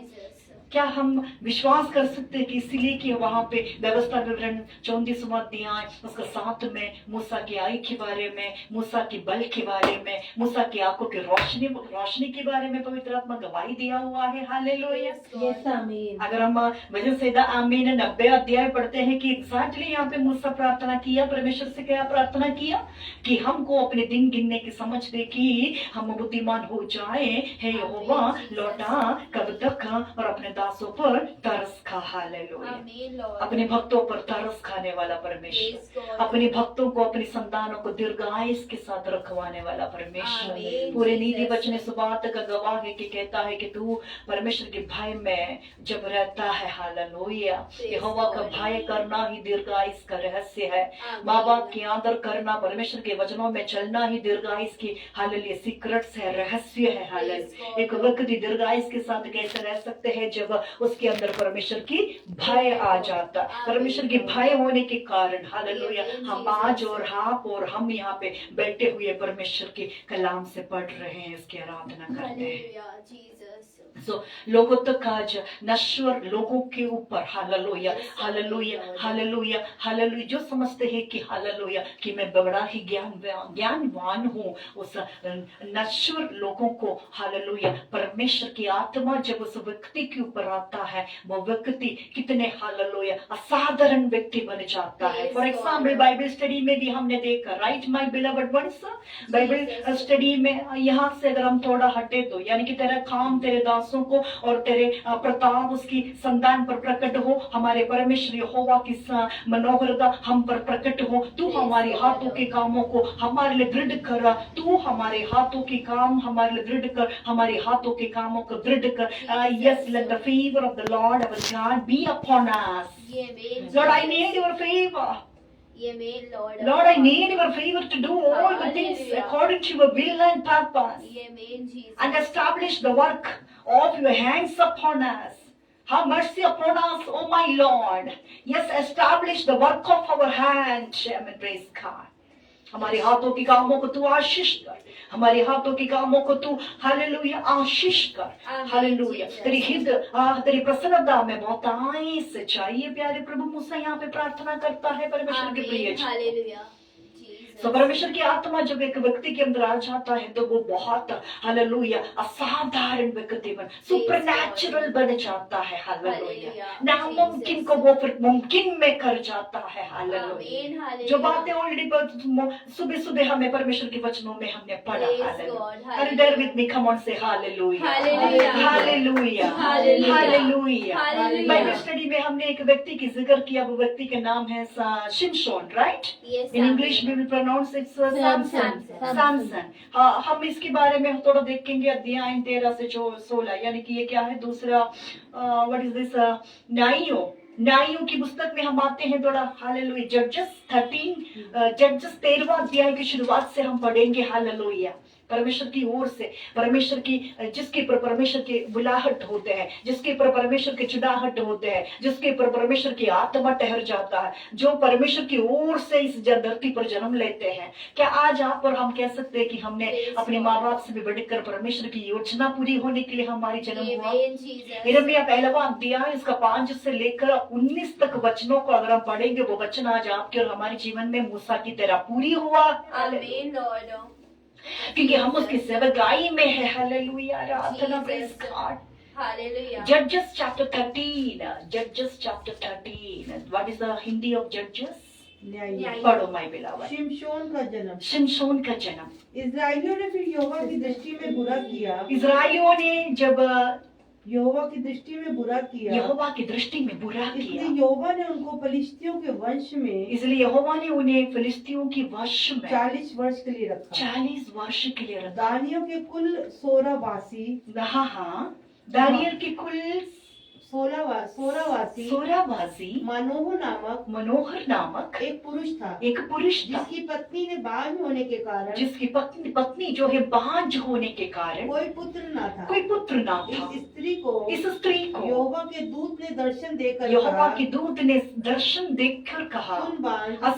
क्या हम विश्वास कर सकते हैं कि इसीलिए कि वहां पे व्यवस्था विवरण 34वां अध्याय उसका 7 में मूसा की आयु के बारे में, मूसा की बल के बारे में, मूसा की आंखों की रोशनी के बारे में पवित्र आत्मा गवाही दिया हुआ है। हालेलुया अगर हम वजह से आमीन 90 अध्याय पढ़ते हैं कि एग्जैक्टली यहाँ पे मूसा प्रार्थना किया, परमेश्वर से क्या प्रार्थना किया कि हमको अपने दिन गिनने की समझ दे कि हम बुद्धिमान हो जाए। हे यहोवा लौटा कब तक, और अपने दासों पर तरस खा। हालेलुया अपने भक्तों पर तरस खाने वाला परमेश्वर, अपने भक्तों को अपनी संतानों को दीर्घायुष के साथ रखवाने वाला परमेश्वर पूरे नीति वचन इस बात का गवाह है कि कहता है कि तू परमेश्वर के भय में जब रहता है। हालेलुया यहोवा का भय करना ही दीर्घायुष का रहस्य है। माँ बाप की आदर करना, परमेश्वर के वचनों में चलना ही दीर्घायुष की हालेलुया सीक्रेट्स है, रहस्य है। हालेलुया एक व्यक्ति दीर्घायुष के साथ कैसे रह सकते हैं जब उसके अंदर परमेश्वर की भय आ जाता। परमेश्वर की भय होने के कारण हालेलुया हम आज और हम यहाँ पे बैठे हुए परमेश्वर के कलाम से पढ़ रहे हैं, इसकी आराधना करते हैं। सो लोगों तक आज नश्वर लोगों के ऊपर हालेलुया हालेलुया हालेलुया हालेलुया जो समझते हैं कि हालेलुया कि मैं बड़ा ही ज्ञानवान हूँ, उस नश्वर लोगों को हालेलुया परमेश्वर की आत्मा जब उस व्यक्ति के ऊपर ऊपर आता है वो व्यक्ति कितने हालेलुया असाधारण व्यक्ति बन जाता है। फॉर एग्जाम्पल बाइबल स्टडी में भी हमने देखा, right my beloved ones, Bible study में यहाँ से अगर हम थोड़ा हटे तो यानी कि तेरा काम तेरे दासों को और तेरे प्रताप उसकी संतान पर प्रकट हो, हमारे परमेश्वर यहोवा की मनोहरता हम पर प्रकट हो। तू हमारे हाथों के कामों को हमारे लिए दृढ़ कर, तू हमारे हाथों के काम हमारे लिए दृढ़ कर, हमारे हाथों के कामों को दृढ़ कर। Yes, let the favor of the Lord our God be upon us. Lord, I need your favor. Lord, I need your favor to do all the things according to your will and purpose, and establish the work of your hands upon us. Have mercy upon us, O my Lord. Yes, establish the work of our hands. Amen. Praise God. हमारे हाथों के कामों को तू आशीष कर, हमारे हाथों के कामों को तू हालेलुया आशीष कर। हालेलुया तेरी हिद तेरी प्रसन्नता में बहुत आए से चाहिए। प्यारे प्रभु मूसा यहाँ पे प्रार्थना करता है परमेश्वर के प्रिय हालेलुया। तो परमेश्वर की आत्मा जब एक व्यक्ति के अंदर आ जाता है तो वो बहुत हालेलुया असाधारण व्यक्ति बन सुपरनैचुरल बन जाता है। हालेलुया नामुमकिन को वो फिर मुमकिन में कर जाता है। हालेलुया जो बातें ऑलरेडी सुबह सुबह हमें परमेश्वर के वचनों में हमने पढ़ा। हालेलुया there with me come on से हालेलुया हालेलुया हालेलुया। बाइबल स्टडी में हमने एक व्यक्ति की जिक्र किया, वो व्यक्ति का नाम है शिमशोन, राइट? इन इंग्लिश में भी सैमसन। हाँ, हम इसके बारे में थोड़ा देखेंगे अध्याय 13 से 16, यानी कि ये क्या है दूसरा व्हाट इज दिस न्यायों की पुस्तक में हम आते हैं थोड़ा। हालेलुया जजेस 13वां अध्याय की शुरुआत से हम पढ़ेंगे। हालेलुया परमेश्वर की ओर से, परमेश्वर की जिसके पर परमेश्वर के बुलाहट होते हैं, जिसके पर परमेश्वर के चिड़ाहट होते हैं, जिसके पर परमेश्वर की आत्मा ठहर जाता है, जो परमेश्वर की ओर से इस धरती पर जन्म लेते हैं। क्या आज आप और हम कह सकते हैं कि हमने अपने माँ बाप से भी बढ़कर परमेश्वर की योजना पूरी होने के लिए हमारी जन्म हुआ? यिर्मयाह 1वां अध्याय इसका 5 से लेकर 19 तक वचनों को अगर हम पढ़ेंगे, वो वचन आज आपके और हमारे जीवन में मूसा की तरह पूरी हुआ। क्योंकि हम उसकी सेवकाई में है। हालेलुया आराधना प्रेज गॉड। हालेलुया जजेस chapter 13 what is the Hindi of जजेस? न्याय। पढ़ो माय बिलवड। शिमशोन का जन्म। इस्राएलियों ने फिर यहोवा की दृष्टि में बुरा किया। इस्राएलियों ने जब यहोवा की दृष्टि में बुरा किया, इसलिए यहोवा ने उनको फिलिस्तियों के वंश में, इसलिए यहोवा ने उन्हें फिलिस्तियों के वश में 40 वर्ष के लिए रखा। 40 वर्ष के लिए रखा। दानियों के कुल 16 वासी, दानियल के कुल 16 वासी मनोहर नामक एक पुरुष था, जिसकी पत्नी ने बांझ होने के कारण, पत्नी जो है बांझ होने के कारण कोई पुत्र ना था। इस स्त्री को यहोवा के दूत ने दर्शन देकर कहा,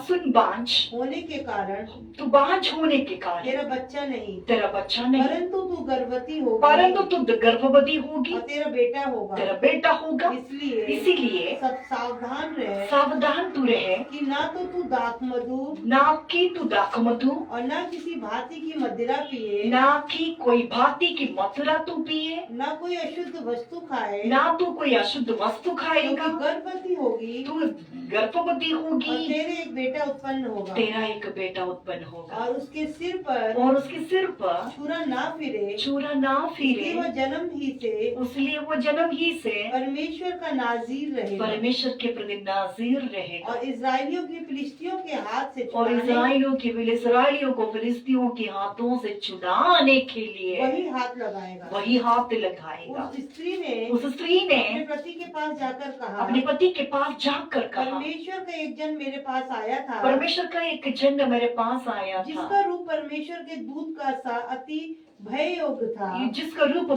सुन बांझ होने के कारण, तू बांझ होने के कारण तेरा बच्चा नहीं, परंतु तू गर्भवती होगी, और तेरा बेटा होगा। इसीलिए सब सावधान तू रहे कि ना तो तू दाख मधु और ना किसी भांति की मदिरा पिए, ना कि कोई भांति की मदिरा तू पिए, ना कोई अशुद्ध वस्तु खाए, ना तू कोई अशुद्ध वस्तु खाएगा। तू गर्भवती होगी, और तेरे एक बेटा उत्पन्न होगा, तेरा एक बेटा उत्पन्न होगा, और उसके सिर पर छुरा ना फिरे, इसलिए वो जन्म ही से परमेश्वर का नाज़ीर रहे, परमेश्वर के प्रति नाज़ीर रहे, और इस्राएलियों के फिलिस्तियों के हाथ से और इस्राएलियों को फिलिस्तियों के हाथों से छुड़ाने के लिए वही हाथ लगाएगा। उस स्त्री ने अपने पति के पास जाकर कहा, परमेश्वर का एक जन मेरे पास आया था, जिसका रूप परमेश्वर के दूत का सा अति भय योग्य था, जिसका रूप